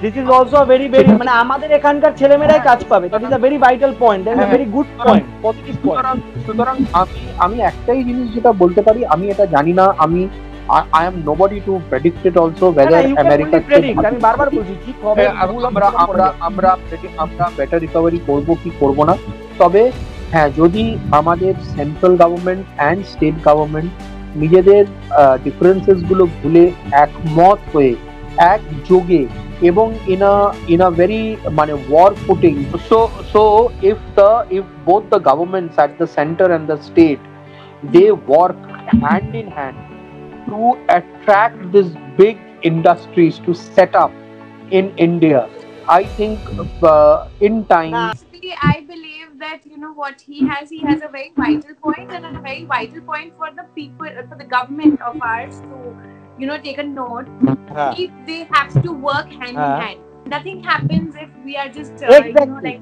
This is also a very মানে আমাদের এখানকার ছেলেমেয়েরাই কাজ পাবে। That is a very vital point, that is a very good point, positive point. সুতরাং আমি একটাই জিনিস যেটা বলতে পারি, আমি এটা জানি না, I am nobody to predict it also whether America আমি বারবার বলছি ঠিক হবে, আমরা বেটার রিকভারি করব কি করব না। তবে হ্যাঁ, যদি আমাদের central government and state government নিজেদের ডিফারেন্সেস গুলো ভুলে একমত হয়ে একযোগে এবং in a very মানে war footing, so if both the governments at the center and the state they work hand in hand to attract these big industries to set up in India, I think in time. Actually, I believe that what he has a very vital point, and a very vital point for the people, for the government of ours to take a note. If they have to work hand in hand, nothing happens if we are just like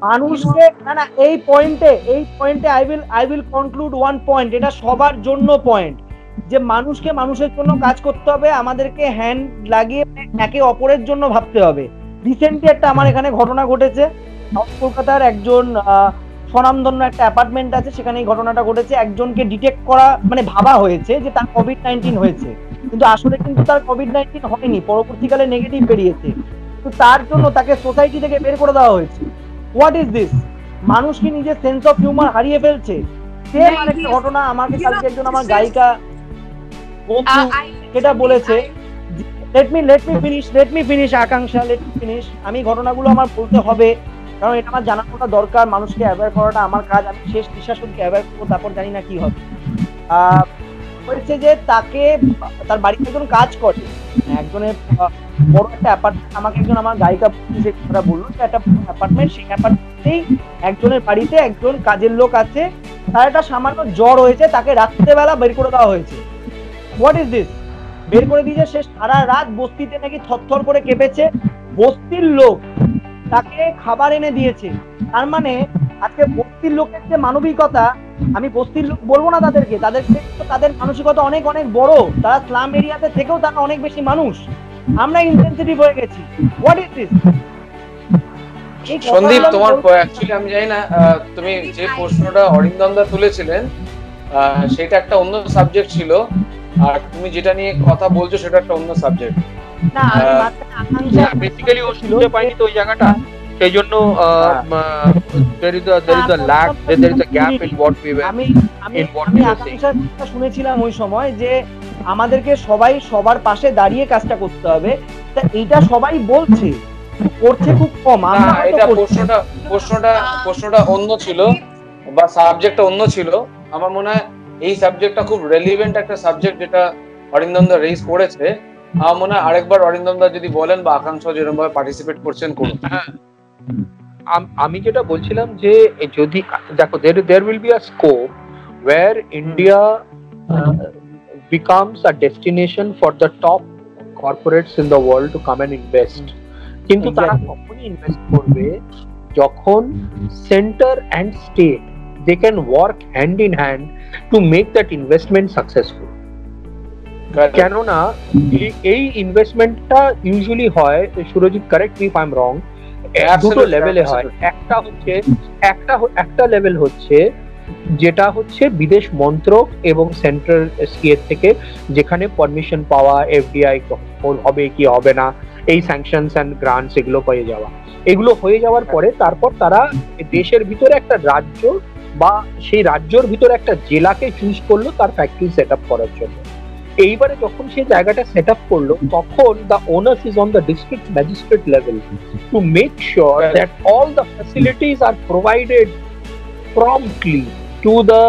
মানুষকে না এই পয়েন্টে I will conclude one point, এটা সবার জন্য point, যে মানুষকে মানুষের জন্য কাজ করতে হবে, আমাদেরকে হ্যান্ড লাগিয়ে একে অপরের জন্য ভাবতে হবে। রিসেন্টলি একটা আমার এখানে ঘটনা ঘটেছে, কলকাতার একজন স্বনামধন্য একটা অ্যাপার্টমেন্ট আছে, সেখানে এই ঘটনাটা ঘটেছে। একজনকে ডিটেক্ট করা মানে ভাবা হয়েছে যে তার কোভিড-19 হয়েছে, কিন্তু আসলে কিন্তু তার কোভিড-19 হয়নি, পরবর্তীকালে নেগেটিভ বেরিয়েছে। তো তার জন্য তাকে সোসাইটি থেকে বের করে দেওয়া হয়েছে। What is this? মানুষ কি নিজের সেন্স অফ হিউমার হারিয়ে ফেলছে? সেম আরেকটা ঘটনা আমাকে কালকে একজন আমার গায়িকা যেটা বলেছে, let me finish আকাঙ্ক্ষা, let me finish। আমি ঘটনাগুলো আমার বলতে হবে কারণ এটা আমার জানানোটা দরকার, মানুষকে অ্যাওয়্যার করাটা আমার কাজ। আমি শেষ নিঃশ্বাসকে অ্যাওয়্যার করবো, তারপর জানি না কি হবে। বলছে যে তাকে তার বাড়িতে একজন কাজ করে, একজনের বড় একটা অ্যাপার্টমেন্ট, আমাকে একজন আমার গায়িকা যে কথা বললো যে একটা অ্যাপার্টমেন্ট, সেই অ্যাপার্টমেন্টেই একজনের বাড়িতে একজন কাজের লোক আছে, তার একটা সামান্য জ্বর হয়েছে, তাকে রাত্রেবেলা বের করে দেওয়া হয়েছে। What is this? বের করে দিয়েছে, সে সারা রাত বস্তিতে নাকি থরথর করে কেঁপেছে, বস্তির লোক তাকে খাবার এনে দিয়েছে। তার মানে আজকে বস্তির লোকের যে মানবিকতা, আমি বস্তির লোক বলবো না তাদেরকে, তাদের মানসিকতা অনেক অনেক বড়, তারা স্লাম এরিয়াতে থেকেও তারা অনেক বেশি মানুষ। আমরা ইনসেনসিটিভ হয়ে গেছি। What is this? সন্দীপ, তোমার অ্যাকচুয়ালি আমি জানি না, তুমি যে প্রশ্নটা অরিন্দম দা তুলেছিলেন সেটা একটা অন্য সাবজেক্ট ছিল, আর তুমি যেটা নিয়ে কথা বলছো সেটা একটা অন্য সাবজেক্ট। না বেসিক্যালি ও শুনতে পাইনি তো ওই জায়গাটা, সেই জন্য there is a lag, there is a gap in what we were আকাঙ্ক্ষা শুনেছিলাম ওই সময় যে আমাদেরকে সবাই সবার পাশে দাঁড়িয়ে কাজটা করতে হবে। তা এইটা সবাই বলছে, করছে খুব কম। আমরা না, এটা প্রশ্নটা অন্য ছিল বা সাবজেক্টটা অন্য ছিল। আমার মনে হয় এই সাবজেক্টটা খুব রেলিভেন্ট একটা সাবজেক্ট যেটা অরিন্দম দা রেজ করেছে। আমার মনে হয় আরেকবার অরিন্দম দা যদি বলেন বা আকাঙ্ক্ষা যেরকম ভাবে পার্টিসিপেট করছেন করুন। আমি যেটা বলছিলাম যে যদি দেখো there will be a scope where India becomes a destination for the top corporates in the world to come and invest. কিন্তু তারা কখনই ইনভেস্ট করবে যখন centre and state they can work hand in hand to make that investment successful. কেননা এই ইনভেস্টমেন্টটা usually হয়, Surajit correct me if I am রং, দুটো লেভেলে হয়। একটা লেভেল হচ্ছে যেটা হচ্ছে বিদেশ মন্ত্রক এবং সেন্ট্রাল স্টেট থেকে, যেখানে পারমিশন পাওয়া, এফডিআই হবে কি হবে না, এই স্যাংশনস এন্ড গ্রান্টস এগুলো পেয়ে যাওয়া। এগুলো হয়ে যাওয়ার পরে তারপর তারা দেশের ভিতরে একটা রাজ্য বা সেই রাজ্যের ভিতরে একটা জেলাকে চুজ করলো তার ফ্যাক্টরি সেট আপ করার জন্য। এইবারে যখন সেই জায়গাটা সেট আপ করলো তখন the owners is on the district magistrate level to make sure that all the facilities R provided promptly to the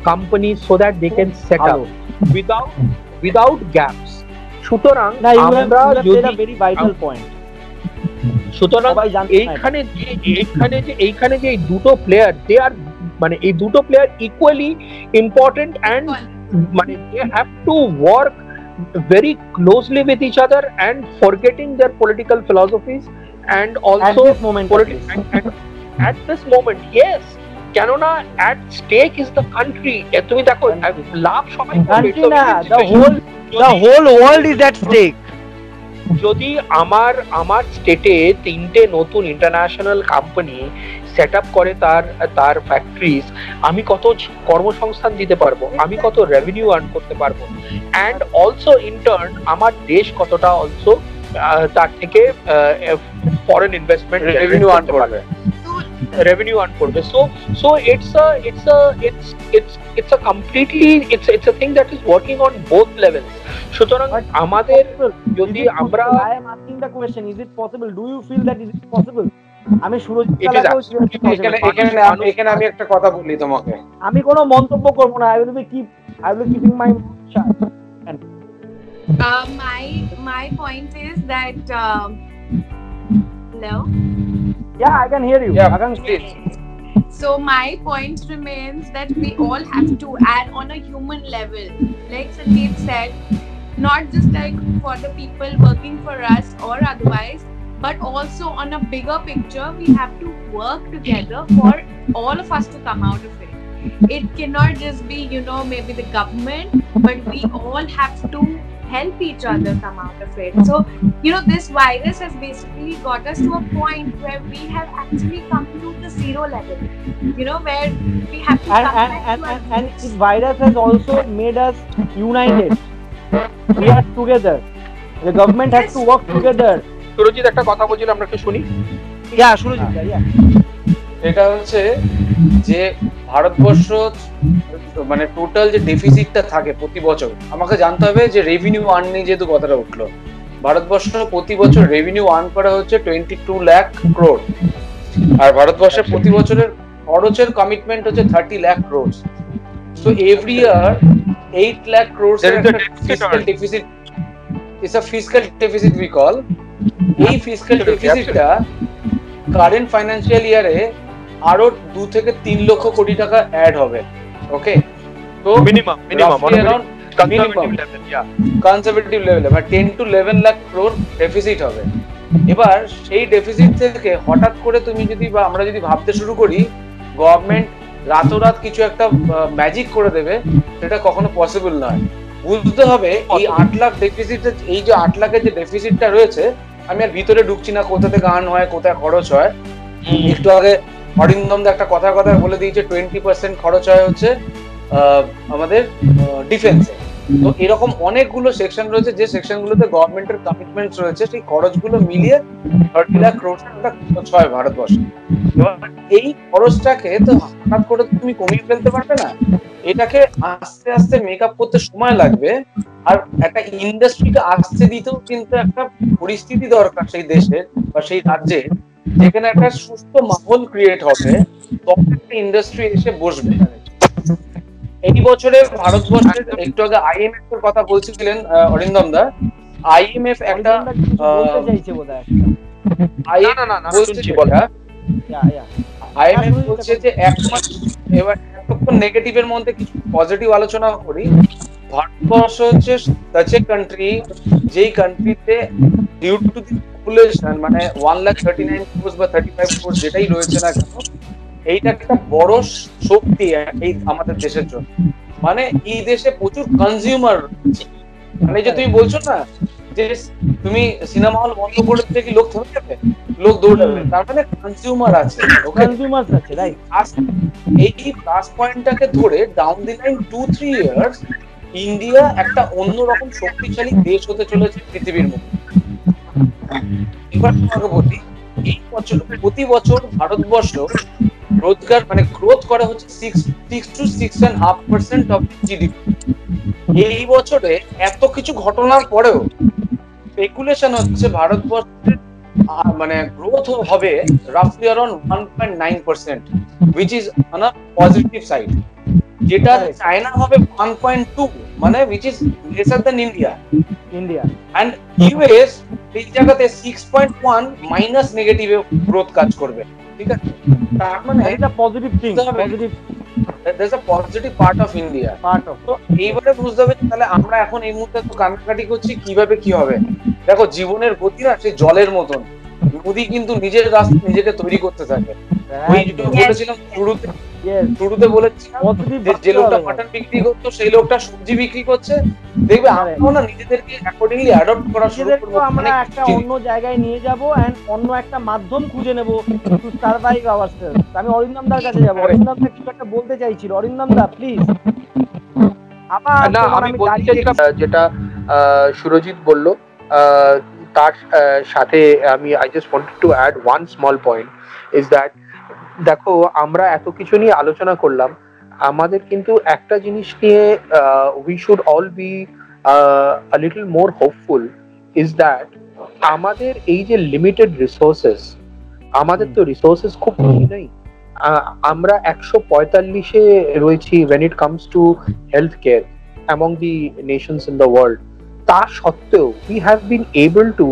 companies so that they can set up without gaps. সুতরাং আমরা যদি very vital point, সুতরাং এইখানে যে দুটো player দে আর মানে এই দুটো প্লেয়ার ইকুয়ালি ইম্পর্টেন্ট অ্যান্ড মানে they have to work very closely with each other and forgetting their political philosophies and also at this moment yes, কেননা at stake is the country. তুমি দেখো লাভ সবাই country না, the whole world is at stake. যদি আমার স্টেটে 3টে নতুন ইন্টারন্যাশনাল কোম্পানি সেট আপ করে তার ফ্যাক্টরিজ, আমি কত কর্মসংস্থান দিতে পারবো, আমি কত রেভিনিউ আর্ন করতে পারবো, অ্যান্ড অলসো ইন টার্ন আমার দেশ কতটা অলসো তার থেকে ফরেন ইনভেস্টমেন্ট রেভিনিউ আর্ন করবে। So it's a completely it's a thing that is working on both levels. সুতরাং আমাদের যদি আমরা I am asking the question, is it possible? Do you feel that is it possible? আমি সুরজিৎ এখানে আমি একটা কথা বলি তোমাকে, আমি কোনো মন্তব্য করব না। I will be keeping my shut. My point is that hello. Yeah, I can hear you. Yeah, please. So my point remains that we all have to add on a human level, like Sandeep said, not just like for the people working for us or otherwise, but also on a bigger picture, we have to work together for all of us to come out of it. It cannot just be, maybe the government, but we all have to help each other come out of it. So, this virus has basically got us to a point where we have actually come to the zero level, where we have to and this virus has also made us united. We are together. The government has to work together. Surajit একটা কথা বলছিল, আমরা একটু শুনি। সুরজিৎ, এটা হচ্ছে যে ভারতবর্ষ মানে টোটাল যে ডেফিসিটটা থাকে প্রতি বছর, আমাকে জানতে হবে যে রেভিনিউ আর্ন নিয়ে যেহেতু কথাটা উঠলো, ভারতবর্ষ প্রতি বছর রেভিনিউ আর্ন করা হচ্ছে 22 লাখ crore, আর ভারতবর্ষের প্রতি বছরের খরচের কমিটমেন্ট হচ্ছে 30 lakh crore. So every year 8 lakh crores fiscal deficit is a fiscal deficit we call. এই fiscal deficitটা কারেন্ট ফাইন্যান্সিয়াল ইয়ারে আরো 2 থেকে 3 লক্ষ কোটি টাকা অ্যাড হবে। ওকে, তো মিনিমাম কনজারভেটিভ লেভেলে মানে 10 to 11 লাখ ক্রোর ডেফিসিট হবে। এবার সেই ডেফিসিট থেকে হঠাৎ করে তুমি যদি বা আমরা যদি ভাবতে শুরু করি গভর্নমেন্ট রাতোরাত কিছু একটা ম্যাজিক করে দেবে, সেটা কখনো পসিবল নয়। বুঝতে হবে এই 8 লাখ ডেফিসিট, এই যে 8 লাখের যে ডেফিসিটটা রয়েছে, আমি আর ভিতরে ঢুকছি না কোথা থেকে আর্ন হয় কোথায় খরচ হয়। একটু আগে অরিন্দম দা একটা কথা বলে দিয়েছে 20% খরচ হয় হচ্ছে আমাদের ডিফেন্সে, তো এরকম অনেকগুলো সেকশন রয়েছে যে সেকশনগুলোতে গভর্নমেন্টের কমিটমেন্ট রয়েছে, সেই খরচগুলো মিলিয়ে 30 লাখ ক্রোড় একটা খরচ হয় ভারতবর্ষে। এবার এই খরচটাকে তো হঠাৎ করে তুমি কমিয়ে ফেলতে পারবে না, এটাকে আস্তে আস্তে মেকআপ করতে সময় লাগবে। আর একটা ইন্ডাস্ট্রিকে আসতে দিতেও কিন্তু একটা পরিস্থিতি দরকার সেই দেশের বা সেই রাজ্যের, যেখানে একটা সুস্থ মাহল ক্রিয়েট হবে, তখন একটা ইন্ডাস্ট্রি এসে বসবে। এই বছরে ভারতবর্ষের, একটু আগে আইএমএফ এর কথা বলছিলেন অরিন্দম দা, আইএমএফ একটা আইএমএফ বলছে যে এক মাস, এবার এতক্ষণ নেগেটিভের মধ্যে কিছু পজিটিভ আলোচনা করি। ভারতবর্ষ হচ্ছে such a country, যেই কান্ট্রিতে ডিউ টু দি পপুলেশন, মানে 1,39 crores বা 35 crores যেটাই রয়েছে না কেন, এইটা একটা বড় শক্তি এই আমাদের দেশের জন্য। মানে এই দেশে প্রচুর কনজিউমার, মানে যে তুমি বলছো না যে তুমি সিনেমা হল বন্ধ করে দিলে কি লোক থেমে যাবে, লোক দৌড়াবে, তার মানে কনজিউমার আছে, কনজিউমার আছে, রাইট। এই প্লাস পয়েন্টটাকে ধরে down the line 2-3 years India একটা অন্যরকম শক্তিশালী দেশ হতে চলেছে পৃথিবীর মধ্যে। এবার তোমাকে বলি, এই বছর প্রতি বছর ভারতবর্ষ রোজগার মানে গ্রোথ করে হচ্ছে 6 to 6.5% অফ জিডিপি। এই বছরে এত কিছু ঘটনার পরেও স্পেকুলেশন হচ্ছে ভারতবর্ষের মানে গ্রোথ হবে রাফলি around 1.9%, which is on a positive side, যেটা চায়না হবে 1.2, মানে which is lesser than India, and US এই জায়গাতে 6.1 মাইনাস নেগেটিভে গ্রোথ কাজ করবে, ঠিক আছে? তার মানে এটা positive thing, positive, there's a positive part of India, তো এইবারে বুঝতে হবে তাহলে আমরা এখন এই মুহূর্তে তো কান্নাকাটি করছি কিভাবে কি হবে। দেখো, জীবনের গতি না সেই জলের মতন, নদী কিন্তু নিজের রাস্তা নিজেকে তৈরি করতে থাকে। ওই যেটা বলেছিলাম শুরুতে বলেছিলাম যে লোকটা মাটন বিক্রি করতো সেই লোকটা সবজি বিক্রি করছে, দেখবে আমরাও না নিজেদেরকে অ্যাকর্ডিংলি অ্যাডপ্ট করা শুরু করব, আমরা একটা অন্য জায়গায় নিয়ে যাব এন্ড অন্য একটা মাধ্যম খুঁজে নেব টু সারভাইভ আওয়ারসেলফ। আমি অরিন্দম দার কাছে যাব, অরিন্দম দা কিছু একটা বলতে চাইছিল, অরিন্দম দা প্লিজ। না, আমি বলতে চাইছিলাম যেটা সুরজিৎ বলল, তার সাথে আমি I just wanted to add one small point, is that দেখো আমরা এত কিছু নিয়ে আলোচনা করলাম, আমাদের কিন্তু একটা জিনিস নিয়ে we should all be a little more hopeful, is that আমাদের এই যে লিমিটেড রিসোর্সেস, আমাদের তো রিসোর্সেস খুব বেশি নেই। আমরা 145-এ রয়েছি when it comes to healthcare among the nations in the world. তা সত্ত্বেও we have been able to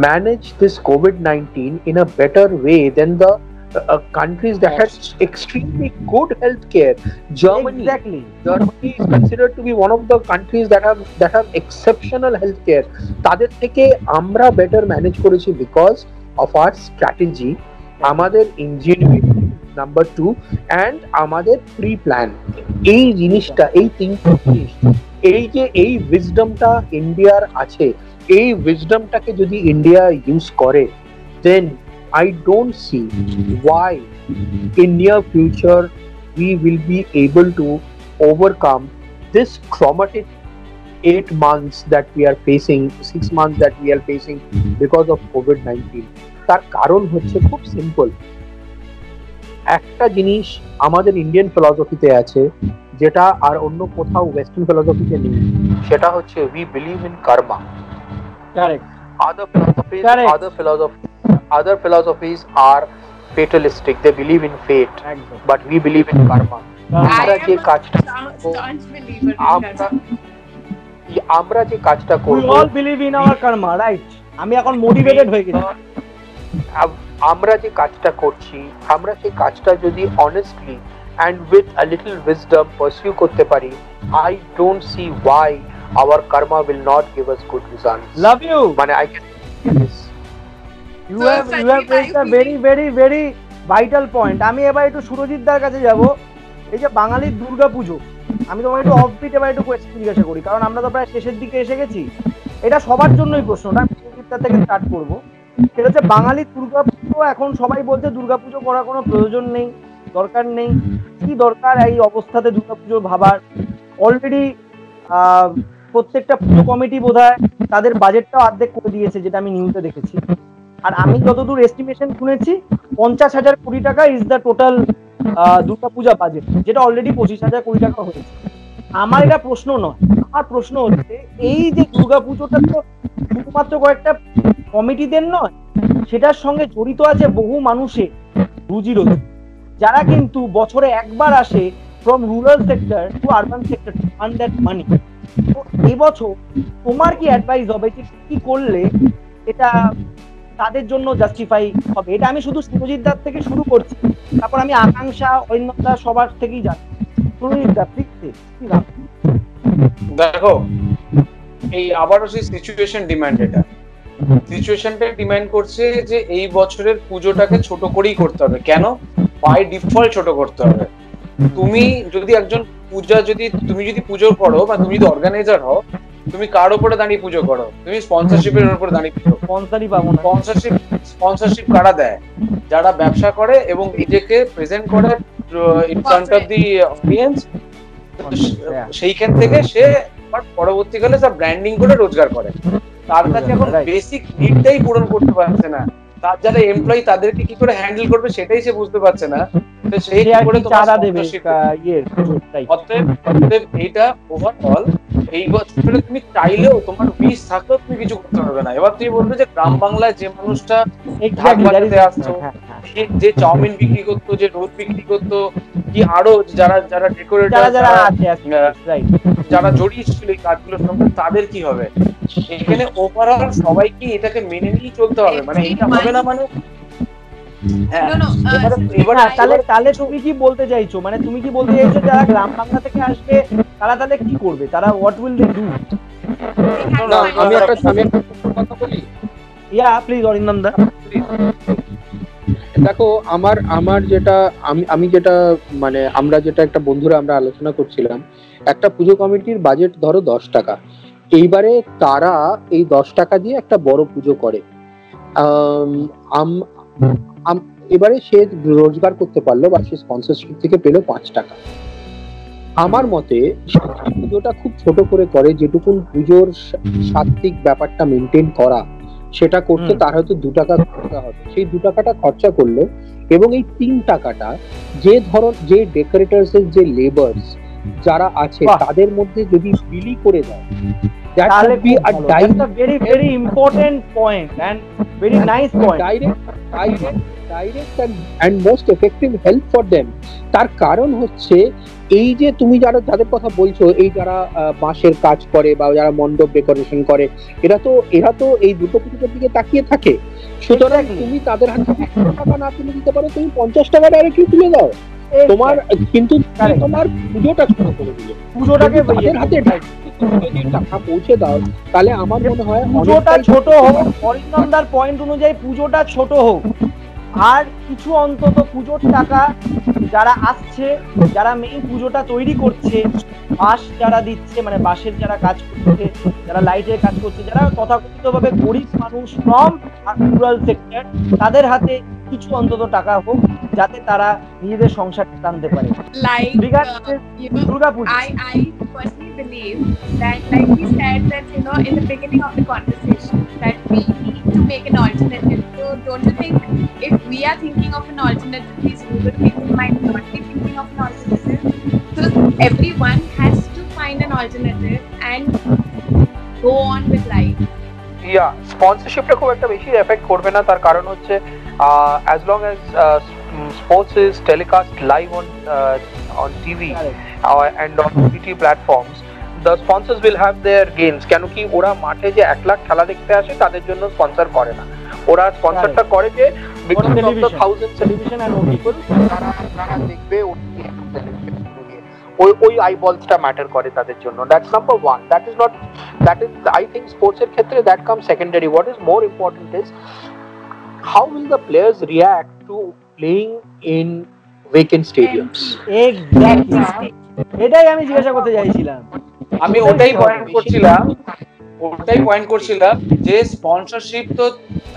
manage this COVID-19 in a better way than the countries that had extremely good healthcare. Germany is considered to be one of the countries that have exceptional healthcare. তাদের থেকে আমরা better manage করেছি because of our strategy, আমাদের ingenuity, number 2, and আমাদের pre plan. এই জিনিসটা, এই তিনটা জিনিস, এই যে এই উইজডমটা ইন্ডিয়ার আছে, এই উইজডমটাকে যদি ইন্ডিয়া ইউজ করে, দেন I don't see why in near future we will be able to overcome this traumatic 8 months that we are facing, 6 months that we are facing because of COVID-19. তার কারণ হচ্ছে খুব সিম্পল। একটা জিনিস আমাদের Indian ফিলসফিতে আছে যেটা আর অন্য কোথাও ওয়েস্টার্ন ফিলসফিতে নেই, সেটা হচ্ছে we believe in karma. Correct. Other philosophies are fatalistic, they believe in fate, but we believe in karma. আমরা যে কাজটা করব, we all believe in our karma, right? আমি এখন মোটিভেটেড হয়ে গেছি। আমরা যে কাজটা করছি, আমরা সেই কাজটা যদি honestly and with a little wisdom pursue করতে পারি, I don't see why our karma will not give us good results. Love you. মানে I can this. You have raised a very vital point. আমি এবার একটু সুরজিৎ দার কাছে যাব। এই যে বাঙালির দুর্গাপুজো, আমি তোমাকে একটু অফবিট এবার একটু কোয়েশ্চেন জিজ্ঞাসা করি, কারণ আমরা তো প্রায় শেষের দিকে এসে গেছি। এটা সবার জন্যই প্রশ্নটা, আমি সুরজিৎদার থেকে স্টার্ট করব। সেটা হচ্ছে বাঙালির দুর্গাপুজো, এখন সবাই বলছে দুর্গাপুজো করার কোনো প্রয়োজন নেই, দরকার নেই। কি দরকার এই অবস্থাতে দুর্গাপুজো ভাবার? অলরেডি প্রত্যেকটা পুজো কমিটি বোধহয় তাদের বাজেটটাও অর্ধেক করে দিয়েছে, যেটা আমি নিউজে দেখেছি। আর আমি যতদূর এস্টিমেশন শুনেছি 50,000 কোটি টাকা is the total Durga Puja budget, যেটা অলরেডি 25,000 কোটি টাকা হয়েছে। আমার এটা প্রশ্ন নয়, আমার প্রশ্ন হচ্ছে এই যে দুর্গাপুজোটা তো শুধুমাত্র কয়েকটা কমিটিদের নয়, সেটার সঙ্গে জড়িত আছে বহু মানুষের রুজি রোজি, যারা কিন্তু বছরে একবার আসে from rural sector to urban sector to earn that money. তো এবছর তোমার কি অ্যাডভাইস হবে যে কি করলে এটা তাদের জন্য জাস্টিফাই হবে? এটা আমি শুধু সুরজিৎ দার থেকে শুরু করছি, তারপর আমি আকাঙ্ক্ষা অন্যতা সবার থেকেই জানি। সুরজিৎ দা প্লিজ। দেখো, এই আবারও সেই সিচুয়েশন ডিমান্ড, এটা সিচুয়েশনটা ডিমান্ড করছে যে এই বছরের পুজোটাকে ছোট করেই করতে হবে। কেন? বাই ডিফল্ট ছোট করতে হবে। তুমি যদি একজন তুমি যদি পুজো করো বা তুমি যদি অর্গানাইজার হও, তুমি কার উপরে দাঁড়িয়ে পুজো করো? তুমি স্পন্সরশিপের উপরে দাঁড়িয়ে পুজো। স্পন্সরই পাবো না। স্পন্সরশিপ কারা দেয়? যারা ব্যবসা করে এবং নিজেকে প্রেজেন্ট করে in front of the audience. সেইখান থেকে সে পরবর্তীকালে সব ব্র্যান্ডিং করে রোজগার করে। তার কাছে এখন বেসিক নিডটাই পূরণ করতে পারছে না। তার যারা এমপ্লয়ি তাদেরকে কি করে হ্যান্ডেল করবে সেটাই সে বুঝতে পারছে না। তো সেই করে চাঁদা দেবে। অতএব এইটা ওভারঅল এই বছরে তুমি চাইলেও তোমার উইশ থাকলেও তুমি কিছু করতে পারবে না। এবার তুমি বলবে যে গ্রাম বাংলায় যে মানুষটা আসছো, যে চাউমিন বিক্রি করতো, যে রোল বিক্রি করতো, কি আরো যারা ডেকোরেটর যারা জড়িয়ে ছিল এই কাজগুলোর সঙ্গে, তাদের কি হবে? এখানে ওভারঅল সবাইকে এটাকে মেনে নিয়ে চলতে হবে। মানে এটা হবে না মানে তাহলে তুমি কি বলতে চাইছো? মানে তুমি কি বলতে চাইছো যারা গ্রাম বাংলা থেকে আসবে তারা তাহলে কি করবে? তারা হোয়াট উইল দে ডু? আমি একটা কথা বলি। ইয়া প্লিজ অরিন্দম দা। দেখো, আমার যেটা আমি যেটা মানে আমরা যেটা একটা বন্ধুরা আমরা আলোচনা করছিলাম, একটা পুজো কমিটির বাজেট ধরো 10 টাকা। এইবারে তারা এই 10 টাকা দিয়ে একটা বড় পুজো করে। এবারে সে রোজগার করতে পারলো বা সে স্পন্সরশিপ থেকে পেলো 5 টাকা। আমার মতে পুজোটা খুব ছোট করে যেটুকুন পুজোর সাত্ত্বিক ব্যাপারটা মেনটেন করা, সেটা করতে তার হয়তো 2 টাকা খরচা হবে। সেই 2 টাকাটা খরচা করলো এবং এই 3 টাকাটা যে ডেকোরেটরস এর যে লেবার্স যারা আছে তাদের মধ্যে যদি বিলি করে দেয়, that would be a very important point and very nice point. Direct and most effective help for them. তার কারণ হচ্ছে এই যে তুমি যাদের কথা বলছো, এই যারা বাঁশের কাজ করে বা যারা মণ্ডপ ডেকোরেশন করে, এরা তো এই দুটো পুজোর দিকে তাকিয়ে থাকে। সুতরাং তুমি তাদের হাতে 100 টাকা না তুলে দিতে পারো, তুমি 50 টাকা ডাইরেক্টলি তুলে দাও। তোমার কিন্তু তোমার পুজোটা ছোট করে দিলে, পুজোটাকে তাদের হাতে যদি টাকা পৌঁছে দাও, তাহলে আমার মনে হয় পুজোটা ছোট হোক, অরিন্দমদার পয়েন্ট অনুযায়ী পুজোটা ছোট হোক, আর কিছু অন্তত পুজোর টাকা যারা আসছে, যারা মেইন পুজোটা তৈরি করছে, বাঁশ যারা দিচ্ছে, মানে বাঁশের যারা কাজ করছে, যারা লাইটের কাজ করছে, যারা তথাকথিতভাবে গরিব মানুষ ফ্রম রুরাল সেক্টর, তাদের হাতে কিছু অন্তত টাকা হোক, যাতে তারা নিজেদের সংসার টানতে পারে। I personally believe that, like we said, that in the beginning of the conversation, that we need to make an alternative. So don't you think if we are thinking of an alternative, these rural people might not be thinking of an alternative? So everyone has to find an alternative and go on with life. স্পন্সরশিপটা খুব একটা বেশি effect করবে না। তার কারণ হচ্ছে as long as sports is telecast live on TV and on OTT platforms, the sponsors will have their gains. কেন কি ওরা মাঠে যে 1 লাখ খেলা দেখতে আসে তাদের জন্য স্পন্সর করে না, ওরা স্পন্সরটা করে যে because of the thousands television and people যারা দেখবে ওই আইবলসটা ম্যাটার করে তাদের জন্য। That's number 1. that is I think sports এর ক্ষেত্রে that comes secondary. What is more important is how will the players react to playing in vacant stadiums? Exactly. এটাই আমি জিজ্ঞাসা করতে চাইছিলাম। আমি ওটাই পয়েন্ট করছিলাম যে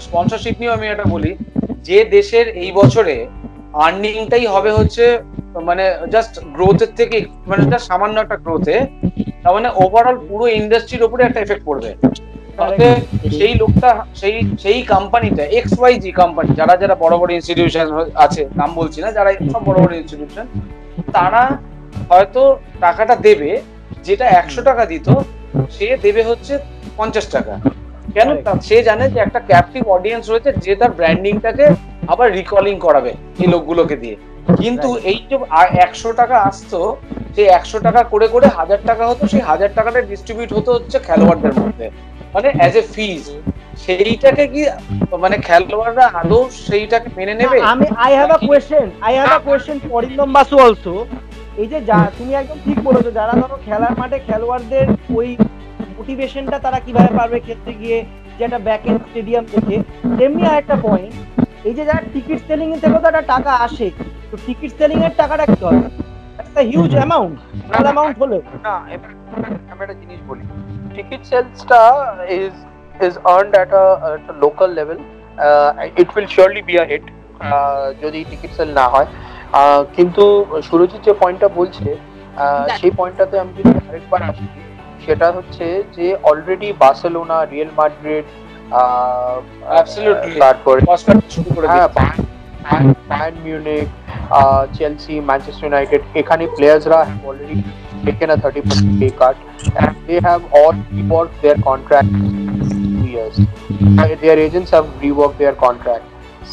স্পন্সরশিপ নিয়ে আমি এটা বলি, যে দেশের এই বছরে আর্নিংটাই হবে হচ্ছে মানে জাস্ট গ্রোথের থেকে, মানে সামান্য একটা গ্রোথে, তার মানে ওভারঅল পুরো ইন্ডাস্ট্রির উপরে একটা এফেক্ট পড়বে। তাহলে সেই লোকটা সেই কোম্পানিটা XYZ কোম্পানি, যারা যারা বড় বড় ইনস্টিটিউশন আছে, নাম বলছি না, যারা সব বড় বড় ইনস্টিটিউশন, তারা হয়তো টাকাটা দেবে, যেটা 100 টাকা দিত সে দেবে হচ্ছে 50 টাকা। কেন? সে জানে যে একটা ক্যাপটিভ অডিয়েন্স রয়েছে যে তার ব্র্যান্ডিংটাকে আবার রিকলিং করাবে এই লোকগুলোকে দিয়ে। কিন্তু এই যে 100 টাকা আসতো, সেই 100 টাকা করে করে 1000 টাকা হতো, সেই 1000 টাকাটা ডিস্ট্রিবিউট হতো হচ্ছে খেলোয়াড়দের মধ্যে, মানে অ্যাজ এ ফিজ। সেইটাকে কি মানে খেলোয়াড়রা আদৌ সেইটাকে মেনে নেবে? I have a question Arindam Basu also. এই যে তুমি একদম ঠিক বলেছো, যারা ধরো খেলার মাঠে খেলোয়াড়দের ওই মোটিভেশনটা তারা কিভাবে পারবে খেলতে গিয়ে, যে একটা ব্যাক এন্ড স্টেডিয়াম থেকে। তেমনি আরেকটা পয়েন্ট, এই যে যারা টিকিট সেলিং এর থেকে তো একটা টাকা আসে, তো টিকিট সেলিং এর টাকাটা কি হবে? একটা হিউজ অ্যামাউন্ট, স্মল অ্যামাউন্ট হলো না। আমি একটা জিনিস বলি, ticket সেলসটা is earned at a local level. It will surely be a hit যদি টিকিট সেল না হয়। কিন্তু সুরজিৎ যে পয়েন্টটা বলছে, সেই পয়েন্টটাতে আমি যদি আরেকবার আসি, সেটা হচ্ছে যে অলরেডি বার্সেলোনা, রিয়াল মাদ্রিদ, তারপরে Bayern Munich, Chelsea, Manchester United, এখানে প্লেয়ার্সরা have already taken a 30% pay cut and they have all reworked their contract 2 years. Their agents have reworked their contract.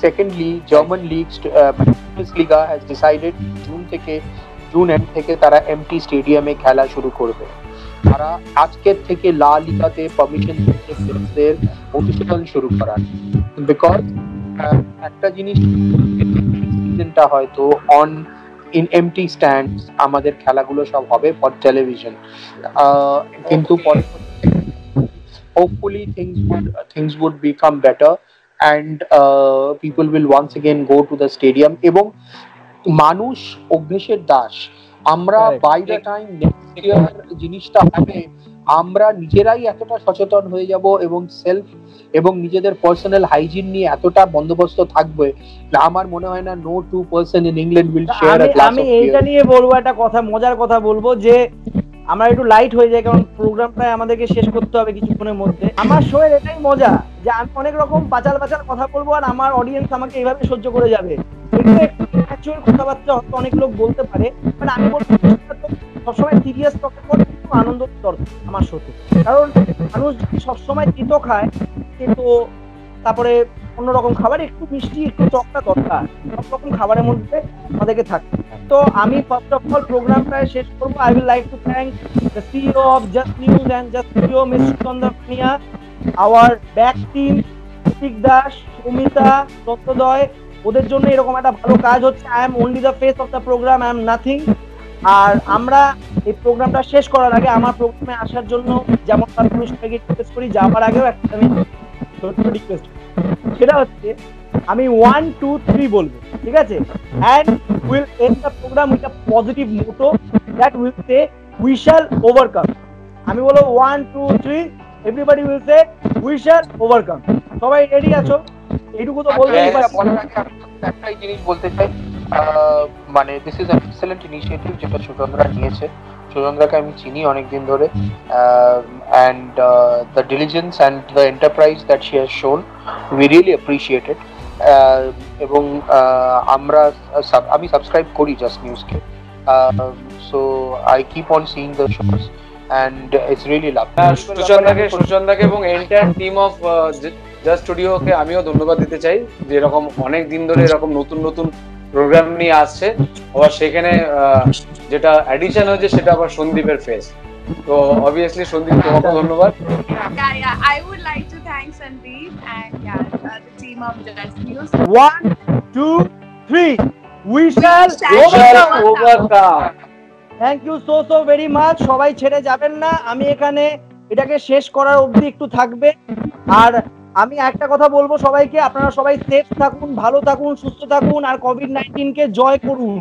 Secondly, German leagues, Bundesliga has decided June end থেকে তারা MT স্টেডিয়ামে খেলা শুরু করবে। তারা আজকের থেকে লা লিগাতে পারমিশন দিচ্ছে প্লেয়ারদের অনুশীলন শুরু করার। বিকজ একটা জিনিস, সিজনটা হয়তো in empty stands আমাদের খেলাগুলো সব হবে ফর টেলিভিশন, কিন্তু পরে hopefully things would become better and people will once again go to the stadium. এবং মানুষ অভ্যেসের দাস, আমরা by the time next year জিনিসটা হবে, আমরা নিজেরাই এতটা সচেতন হয়ে যাব এবং সেলফ এবং নিজেদের পার্সোনাল হাইজিন নিয়ে এতটা বন্দোবস্ত থাকবে, আমার মনে হয় না no two person in England will share a glass of আমি এইটা নিয়ে বলবো একটা কথা, মজার কথা বলবো, যে আমরা একটু লাইট হয়ে যাই, কারণ প্রোগ্রামটা আমাদেরকে শেষ করতে হবে কিছুক্ষণের মধ্যে। আমার শো এর এটাই মজা যে আমি অনেক রকম পাচাল কথা বলবো, আর আমার অডিয়েন্স আমাকে এইভাবে সহ্য করে যাবে। একটু অ্যাকচুয়াল কথাবার্তা হয়তো অনেক লোক বলতে পারে, বাট আমি বলবো সবসময় সিরিয়াস টকের পর একটু আনন্দ দরকার আমার শোতে। কারণ মানুষ সবসময় তিতো খায়, কিন্তু তারপরে অন্যরকম খাবার, একটু মিষ্টি একটু টকটা দরকার, সব রকম খাবারের মধ্যে আমাদেরকে থাকে। তো আমি ফার্স্ট অফ অল প্রোগ্রামটা শেষ করবো। I will like to thank the CEO of just news and just studio, mister Chandra Pania, our back team, Ritik Das, Soumita, দত্তদয়, ওদের জন্য এরকম একটা ভালো কাজ হচ্ছে। I am only the face of the program, I am nothing. আর আমরা এই প্রোগ্রামটা শেষ করার আগে আমার প্রোগ্রামে আসার জন্য যেমন সবাইকে রিকোয়েস্ট করি, যাওয়ার আগেও একটা আমি ছোট্ট রিকোয়েস্ট, সেটা হচ্ছে আমি 1 2 3 বলবো, ঠিক আছে? and we'll end the program with a positive motto that will say we shall overcome. আমি বলবো 1 2 3, everybody will say we shall overcome. সবাই রেডি আছো? এইটুকু তো বলতেই পারছি। একটাই জিনিস বলতে চাই, মানে this is an excellent initiative যেটা সুচন্দ্রা নিয়েছে। সুচন্দ্রাকে আমি চিনি অনেকদিন ধরে, and the diligence and the enterprise that she has shown, we really appreciate it. এবং আমি সাবস্ক্রাইব করি জাস্ট নিউজকে, so I keep on seeing the shows and it's really lovely. সুচন্দ্রাকে এবং এন্টায়ার টিম অফ জাস্ট স্টুডিওকে আমিও ধন্যবাদ দিতে চাই, যে এরকম অনেক দিন ধরে এরকম নতুন নতুন প্রোগ্রাম নিয়ে আসছে। আবার সেখানে যেটা অ্যাডিশন হয়েছে সেটা আবার সন্দীপের ফেস। তো অবভিয়াসলি সন্দীপ, তোমাকে ধন্যবাদ। I would like to thank Sandeep and the team of Just News. 1 2 3, we shall overcome. Thank you so very much. সবাই ছেড়ে যাবেন না, আমি এখানে এটাকে শেষ করার অবধি একটু থাকবে। আর আমি একটা কথা বলবো সবাইকে, আপনারা সবাই সেফ থাকুন, ভালো থাকুন, সুস্থ থাকুন, আর কোভিড-19 কে জয় করুন।